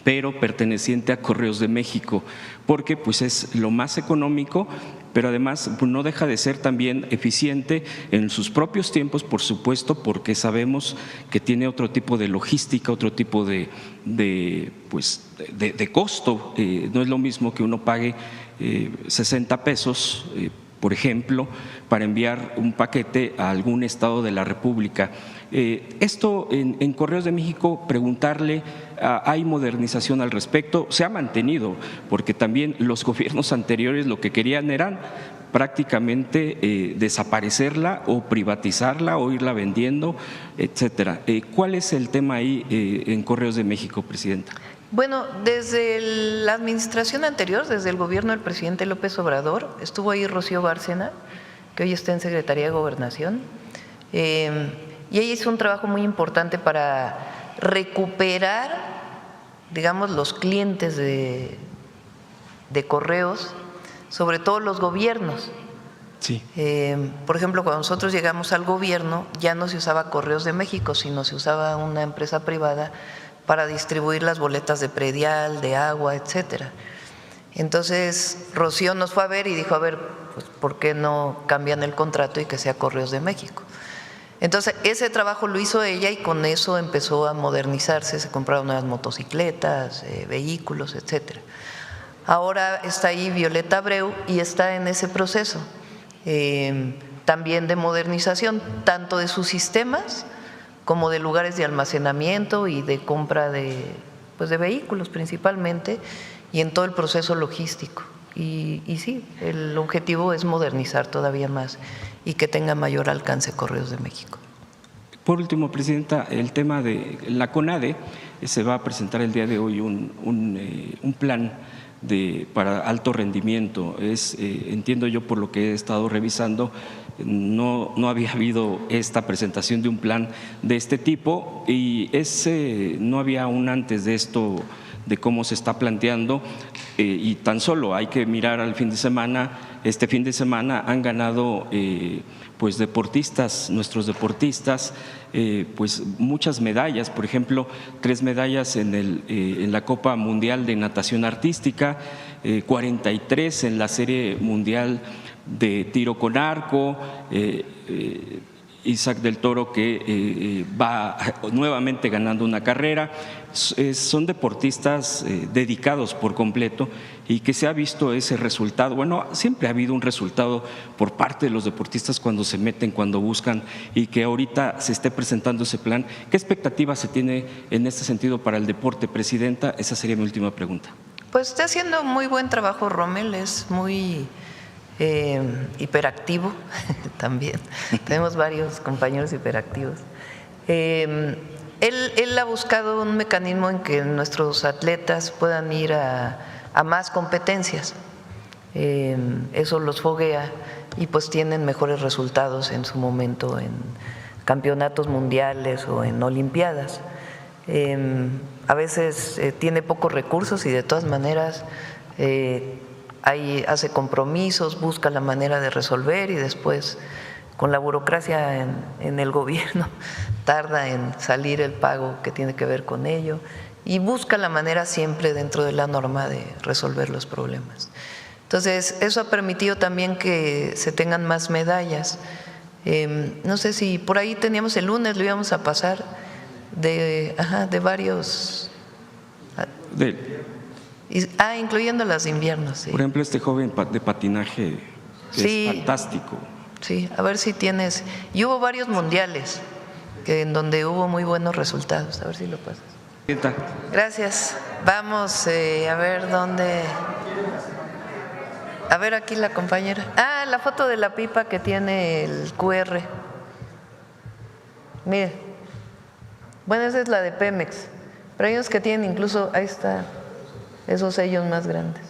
pero perteneciente a Correos de México, porque pues es lo más económico, pero además pues, no deja de ser también eficiente en sus propios tiempos, por supuesto, porque sabemos que tiene otro tipo de logística, otro tipo de costo. No es lo mismo que uno pague 60 pesos, por ejemplo, para enviar un paquete a algún estado de la República. Esto en Correos de México, preguntarle, ¿hay modernización al respecto? Se ha mantenido, porque también los gobiernos anteriores lo que querían eran prácticamente desaparecerla o privatizarla o irla vendiendo, etcétera. ¿Cuál es el tema ahí en Correos de México, Presidenta? Bueno, desde la administración anterior, desde el gobierno del presidente López Obrador, estuvo ahí Rocío Bárcena, que hoy está en Secretaría de Gobernación, y ella hizo un trabajo muy importante para recuperar, digamos, los clientes de correos, sobre todo los gobiernos. Sí. Por ejemplo, cuando nosotros llegamos al gobierno, ya no se usaba Correos de México, sino se usaba una empresa privada para distribuir las boletas de predial, de agua, etcétera. Entonces, Rocío nos fue a ver y dijo, a ver, pues, ¿por qué no cambian el contrato y que sea Correos de México? Entonces, ese trabajo lo hizo ella y con eso empezó a modernizarse, se compraron nuevas motocicletas, vehículos, etcétera. Ahora está ahí Violeta Abreu y está en ese proceso también de modernización, tanto de sus sistemas como de lugares de almacenamiento y de compra de vehículos principalmente, y en todo el proceso logístico. Y sí, el objetivo es modernizar todavía más y que tenga mayor alcance Correos de México. Por último, Presidenta, el tema de la CONADE, se va a presentar el día de hoy un plan para alto rendimiento. Entiendo yo, por lo que he estado revisando, no había habido esta presentación de un plan de este tipo y no había aún antes de esto, de cómo se está planteando, y tan solo hay que mirar al fin de semana. Este fin de semana han ganado pues nuestros deportistas, pues muchas medallas, por ejemplo, 3 medallas en la Copa Mundial de Natación Artística, 43 en la Serie Mundial de Tiro con Arco, Isaac del Toro, que va nuevamente ganando una carrera. Son deportistas dedicados por completo y que se ha visto ese resultado. Bueno, siempre ha habido un resultado por parte de los deportistas cuando se meten, cuando buscan, y que ahorita se esté presentando ese plan. ¿Qué expectativa se tiene en este sentido para el deporte, Presidenta? Esa sería mi última pregunta. Pues está haciendo muy buen trabajo Rommel, es muy hiperactivo también. Tenemos varios compañeros hiperactivos. Él ha buscado un mecanismo en que nuestros atletas puedan ir a más competencias. Eso los foguea y pues tienen mejores resultados en su momento en campeonatos mundiales o en olimpiadas. A veces tiene pocos recursos y de todas maneras hace compromisos, busca la manera de resolver y después con la burocracia en el gobierno tarda en salir el pago que tiene que ver con ello y busca la manera siempre dentro de la norma de resolver los problemas. Entonces, eso ha permitido también que se tengan más medallas. No sé si por ahí teníamos el lunes, lo íbamos a pasar de varios… incluyendo las de invierno, sí. Por ejemplo, este joven de patinaje, que es fantástico. Sí, a ver si tienes… Y hubo varios mundiales en donde hubo muy buenos resultados. A ver si lo pasas. Gracias. Vamos a ver dónde… A ver aquí la compañera. La foto de la pipa que tiene el QR. Mire. Bueno, esa es la de Pemex. Pero hay unos que tienen incluso… Ahí está… esos sellos más grandes.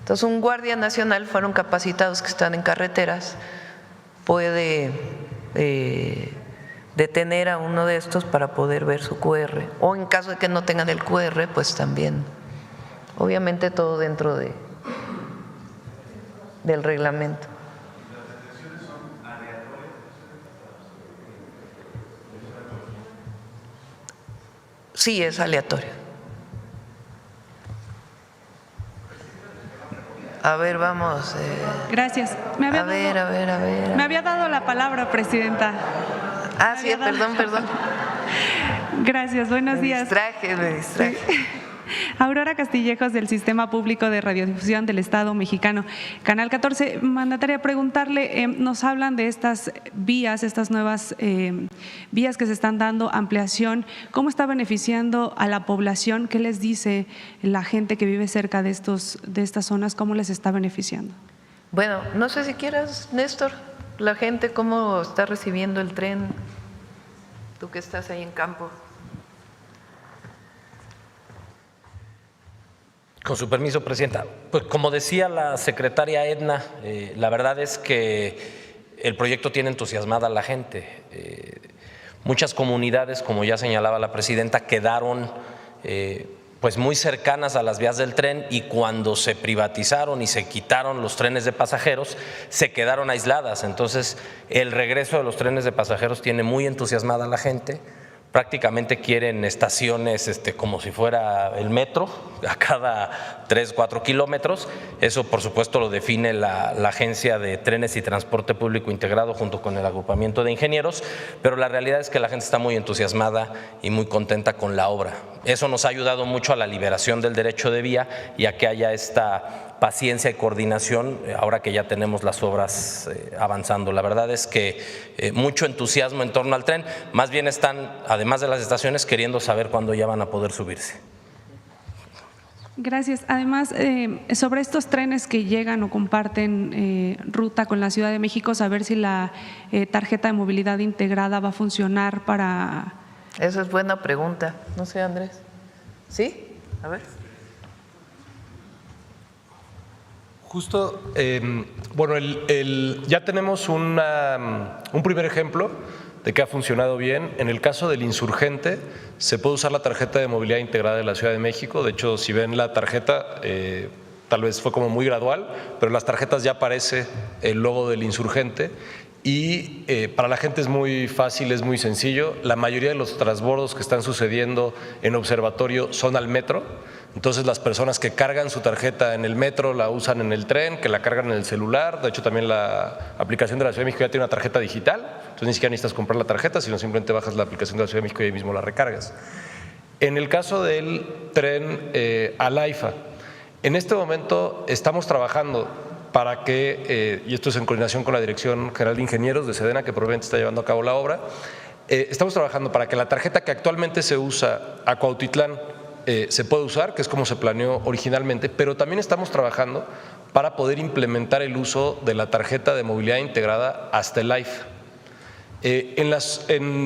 Entonces, un guardia nacional, fueron capacitados que están en carreteras, puede detener a uno de estos para poder ver su QR. O en caso de que no tengan el QR, pues también. Obviamente todo dentro del reglamento. Sí, es aleatorio. A ver, vamos. Gracias. A ver. Me había dado la palabra, presidenta. Ah, sí, perdón. Gracias, buenos días. Me distraje. Sí. Aurora Castillejos, del Sistema Público de Radiodifusión del Estado Mexicano, Canal 14. Mandataria, preguntarle, nos hablan de estas vías, estas nuevas vías que se están dando, ampliación. ¿Cómo está beneficiando a la población? ¿Qué les dice la gente que vive cerca de estas zonas? ¿Cómo les está beneficiando? Bueno, no sé si quieras, Néstor, la gente cómo está recibiendo el tren, tú que estás ahí en campo. Con su permiso, presidenta. Pues como decía la secretaria Edna, la verdad es que el proyecto tiene entusiasmada a la gente. Muchas comunidades, como ya señalaba la presidenta, quedaron pues muy cercanas a las vías del tren, y cuando se privatizaron y se quitaron los trenes de pasajeros, se quedaron aisladas. Entonces, el regreso de los trenes de pasajeros tiene muy entusiasmada a la gente. Prácticamente quieren estaciones como si fuera el metro, a cada 3-4 kilómetros. Eso, por supuesto, lo define la Agencia de Trenes y Transporte Público Integrado junto con el agrupamiento de ingenieros, pero la realidad es que la gente está muy entusiasmada y muy contenta con la obra. Eso nos ha ayudado mucho a la liberación del derecho de vía y a que haya esta paciencia y coordinación ahora que ya tenemos las obras avanzando. La verdad es que mucho entusiasmo en torno al tren, más bien están, además de las estaciones, queriendo saber cuándo ya van a poder subirse. Gracias. Además, sobre estos trenes que llegan o comparten ruta con la Ciudad de México, saber si la tarjeta de movilidad integrada va a funcionar para… Esa es buena pregunta. No sé, Andrés. ¿Sí? A ver. Justo, bueno, ya tenemos un primer ejemplo de que ha funcionado bien. En el caso del Insurgente, se puede usar la tarjeta de movilidad integrada de la Ciudad de México. De hecho, si ven la tarjeta, tal vez fue como muy gradual, pero en las tarjetas ya aparece el logo del Insurgente. Y para la gente es muy fácil, es muy sencillo. La mayoría de los transbordos que están sucediendo en Observatorio son al metro. Entonces las personas que cargan su tarjeta en el metro la usan en el tren, que la cargan en el celular. De hecho, también la aplicación de la Ciudad de México ya tiene una tarjeta digital. Entonces ni siquiera necesitas comprar la tarjeta, sino simplemente bajas la aplicación de la Ciudad de México y ahí mismo la recargas. En el caso del tren al AIFA, en este momento estamos trabajando para que, y esto es en coordinación con la Dirección General de Ingenieros de Sedena, que probablemente está llevando a cabo la obra, estamos trabajando para que la tarjeta que actualmente se usa a Cuautitlán se pueda usar, que es como se planeó originalmente, pero también estamos trabajando para poder implementar el uso de la tarjeta de movilidad integrada hasta el AIFA. En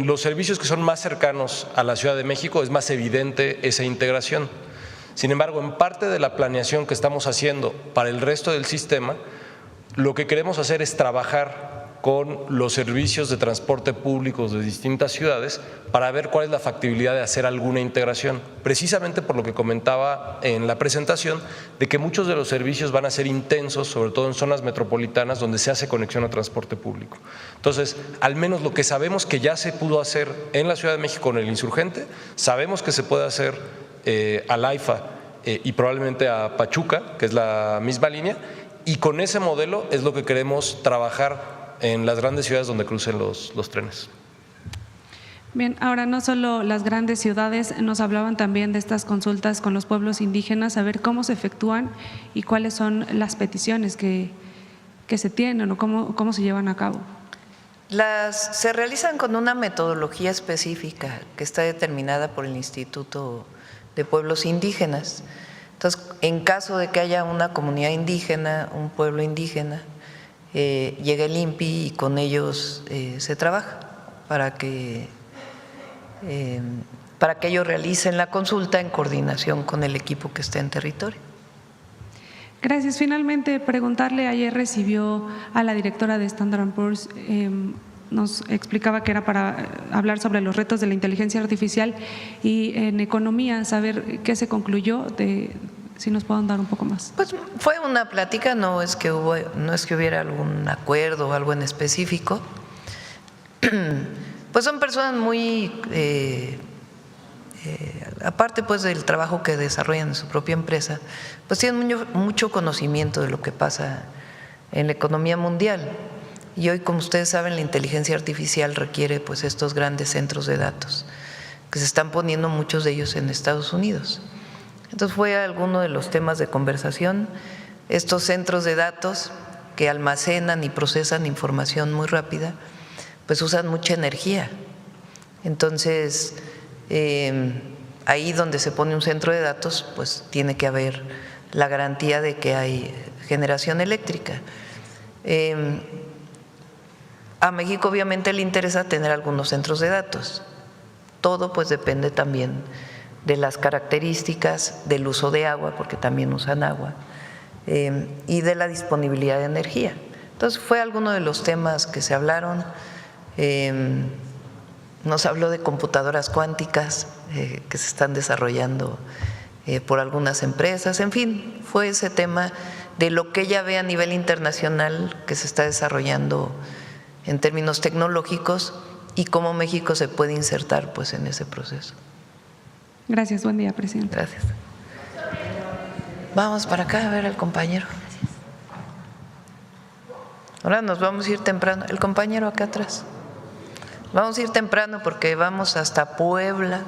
los servicios que son más cercanos a la Ciudad de México es más evidente esa integración. Sin embargo, en parte de la planeación que estamos haciendo para el resto del sistema, lo que queremos hacer es trabajar con los servicios de transporte públicos de distintas ciudades para ver cuál es la factibilidad de hacer alguna integración, precisamente por lo que comentaba en la presentación, de que muchos de los servicios van a ser intensos, sobre todo en zonas metropolitanas donde se hace conexión a transporte público. Entonces, al menos lo que sabemos que ya se pudo hacer en la Ciudad de México con el Insurgente, sabemos que se puede hacer al AIFA y probablemente a Pachuca, que es la misma línea, y con ese modelo es lo que queremos trabajar en las grandes ciudades donde crucen los trenes. Bien, ahora no solo las grandes ciudades, nos hablaban también de estas consultas con los pueblos indígenas, a ver cómo se efectúan y cuáles son las peticiones que se tienen o cómo se llevan a cabo. Se realizan con una metodología específica que está determinada por el Instituto de Pueblos Indígenas. Entonces, en caso de que haya una comunidad indígena, un pueblo indígena, llega el INPI y con ellos se trabaja para que ellos realicen la consulta en coordinación con el equipo que está en territorio. Gracias. Finalmente, preguntarle, ayer recibió a la directora de Standard & Poor's, nos explicaba que era para hablar sobre los retos de la inteligencia artificial y en economía, saber qué se concluyó, si nos pueden dar un poco más. Pues fue una plática, no es que hubiera algún acuerdo o algo en específico. Pues son personas muy aparte pues del trabajo que desarrollan en su propia empresa, pues tienen mucho conocimiento de lo que pasa en la economía mundial. Y hoy, como ustedes saben, la inteligencia artificial requiere pues estos grandes centros de datos, que se están poniendo muchos de ellos en Estados Unidos. Entonces fue alguno de los temas de conversación, estos centros de datos que almacenan y procesan información muy rápida, pues usan mucha energía. Entonces, ahí donde se pone un centro de datos, pues tiene que haber la garantía de que hay generación eléctrica. A México obviamente le interesa tener algunos centros de datos. Todo pues depende también de las características del uso de agua, porque también usan agua, y de la disponibilidad de energía. Entonces fue alguno de los temas que se hablaron. Nos habló de computadoras cuánticas que se están desarrollando por algunas empresas. En fin, fue ese tema de lo que ella ve a nivel internacional que se está desarrollando en términos tecnológicos y cómo México se puede insertar pues en ese proceso. Gracias, buen día, presidente. Gracias. Vamos para acá a ver al compañero. Ahora nos vamos a ir temprano. El compañero acá atrás. Vamos a ir temprano porque vamos hasta Puebla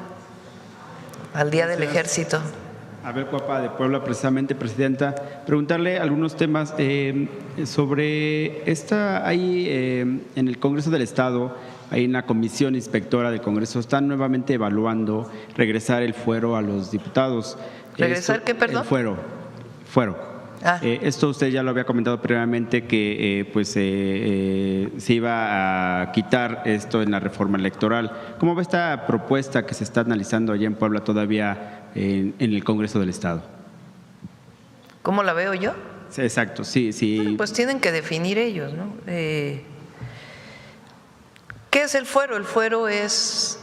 al Día del Ejército. Abel Cuapa de Puebla, precisamente, presidenta. Preguntarle algunos temas sobre ahí en el Congreso del Estado, ahí en la Comisión Inspectora del Congreso, están nuevamente evaluando regresar el fuero a los diputados. ¿Regresar qué, perdón? El fuero. Esto usted ya lo había comentado previamente que se iba a quitar esto en la reforma electoral. ¿Cómo ve esta propuesta que se está analizando allá en Puebla todavía en el Congreso del Estado? ¿Cómo la veo yo? Sí, exacto, sí. Bueno, pues tienen que definir ellos, ¿no? ¿Qué es el fuero? El fuero es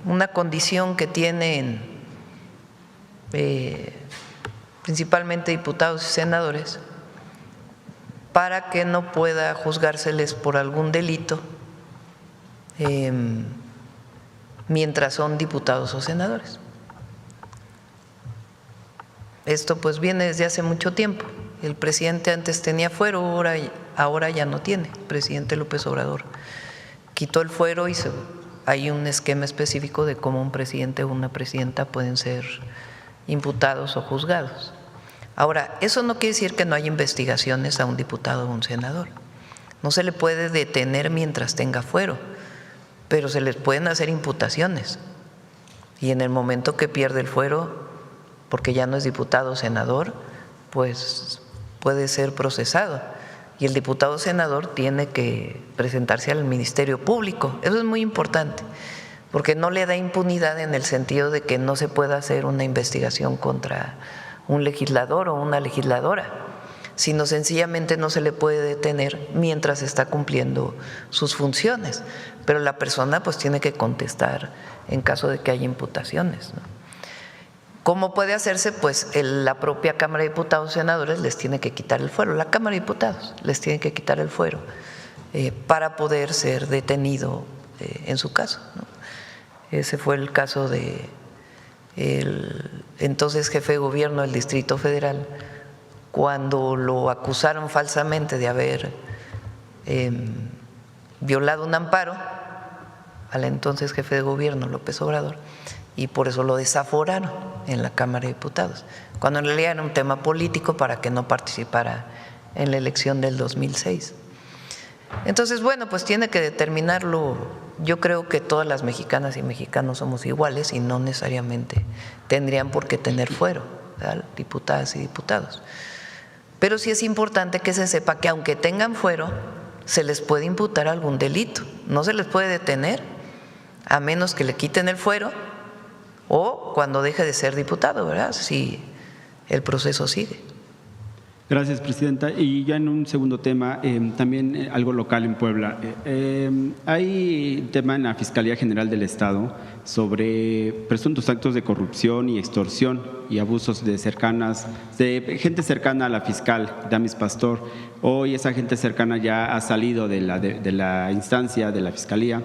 una condición que tienen principalmente diputados y senadores para que no pueda juzgárseles por algún delito mientras son diputados o senadores. Esto pues viene desde hace mucho tiempo. El presidente antes tenía fuero, ahora ya no tiene. El presidente López Obrador quitó el fuero y hay un esquema específico de cómo un presidente o una presidenta pueden ser imputados o juzgados. Ahora, eso no quiere decir que no haya investigaciones a un diputado o un senador. No se le puede detener mientras tenga fuero, pero se les pueden hacer imputaciones. Y en el momento que pierde el fuero, porque ya no es diputado o senador, pues puede ser procesado. Y el diputado o senador tiene que presentarse al Ministerio Público. Eso es muy importante, porque no le da impunidad en el sentido de que no se pueda hacer una investigación contra un legislador o una legisladora, sino sencillamente no se le puede detener mientras está cumpliendo sus funciones. Pero la persona pues tiene que contestar en caso de que haya imputaciones, ¿no? ¿Cómo puede hacerse? Pues la propia Cámara de Diputados y Senadores les tiene que quitar el fuero, la Cámara de Diputados les tiene que quitar el fuero para poder ser detenido en su caso, ¿no? Ese fue el caso de el entonces jefe de gobierno del Distrito Federal, cuando lo acusaron falsamente de haber violado un amparo al entonces jefe de gobierno López Obrador, y por eso lo desaforaron en la Cámara de Diputados, cuando en realidad era un tema político para que no participara en la elección del 2006. Entonces, bueno, pues tiene que determinarlo. Yo creo que todas las mexicanas y mexicanos somos iguales y no necesariamente tendrían por qué tener fuero, ¿verdad?, diputadas y diputados. Pero sí es importante que se sepa que aunque tengan fuero, se les puede imputar algún delito. No se les puede detener a menos que le quiten el fuero o cuando deje de ser diputado, ¿verdad?, si el proceso sigue. Gracias, presidenta. Y ya en un segundo tema, también algo local en Puebla. Hay un tema en la Fiscalía General del Estado sobre presuntos actos de corrupción y extorsión y abusos de gente cercana a la fiscal, Damis Pastor. Hoy esa gente cercana ya ha salido de la instancia de la Fiscalía.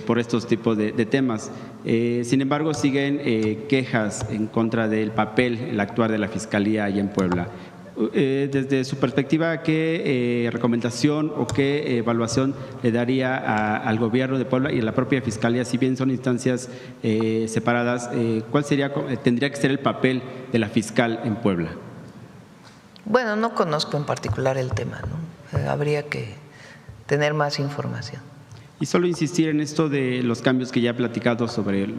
por estos tipos de temas. Sin embargo, siguen quejas en contra del papel, el actuar de la Fiscalía allá en Puebla. Desde su perspectiva, ¿qué recomendación o qué evaluación le daría al gobierno de Puebla y a la propia Fiscalía, si bien son instancias separadas, cuál tendría que ser el papel de la fiscal en Puebla? Bueno, no conozco en particular el tema, ¿no? Habría que tener más información. Y solo insistir en esto de los cambios que ya ha platicado sobre,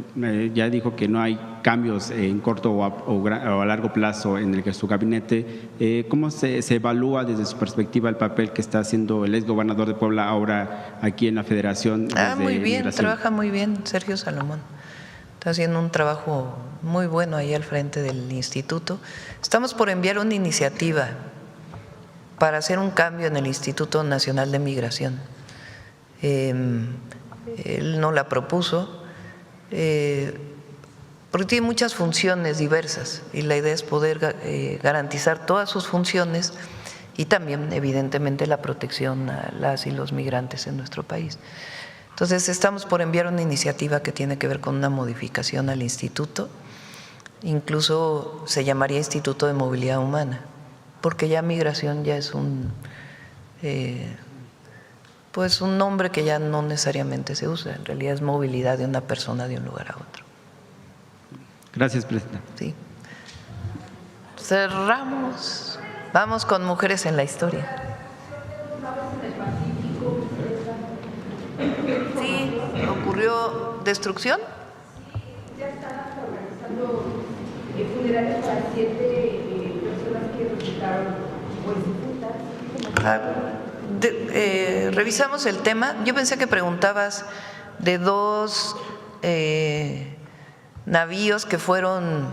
ya dijo que no hay cambios en corto o a largo plazo en su gabinete. ¿Cómo se evalúa desde su perspectiva el papel que está haciendo el exgobernador de Puebla ahora aquí en la Federación? Muy bien, trabaja muy bien Sergio Salomón. Está haciendo un trabajo muy bueno ahí al frente del instituto. Estamos por enviar una iniciativa para hacer un cambio en el Instituto Nacional de Migración. Él no la propuso porque tiene muchas funciones diversas y la idea es poder garantizar todas sus funciones y también evidentemente la protección a las y los migrantes en nuestro país. Entonces estamos por enviar una iniciativa que tiene que ver con una modificación al instituto, incluso se llamaría Instituto de Movilidad Humana, porque ya migración ya es pues un nombre que ya no necesariamente se usa, en realidad es movilidad de una persona de un lugar a otro. Gracias, Presidenta. Sí. Cerramos. Vamos con mujeres en la historia. Sí, ocurrió destrucción. Ya están organizando funerales para 7 personas que resultaron difuntas. Revisamos el tema. Yo pensé que preguntabas de 2 navíos que fueron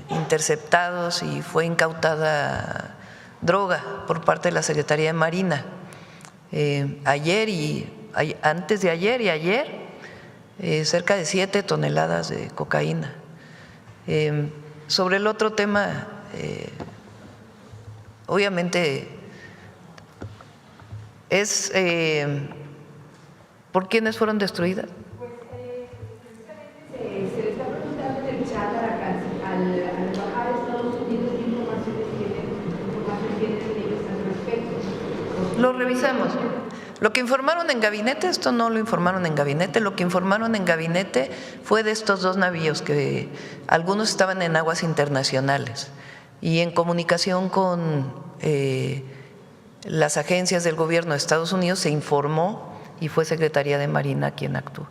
interceptados y fue incautada droga por parte de la Secretaría de Marina. Ayer y antes de ayer y ayer, cerca de 7 toneladas de cocaína. Sobre el otro tema, obviamente es ¿por quiénes fueron destruidas? Pues se le está preguntando en el chat a la Embajada de Estados Unidos qué información tienen ellos al respecto. Lo revisamos. Lo que informaron en gabinete, esto no lo informaron en gabinete, lo que informaron en gabinete fue de estos 2 navíos que algunos estaban en aguas internacionales y en comunicación con las agencias del gobierno de Estados Unidos se informó y fue Secretaría de Marina quien actuó.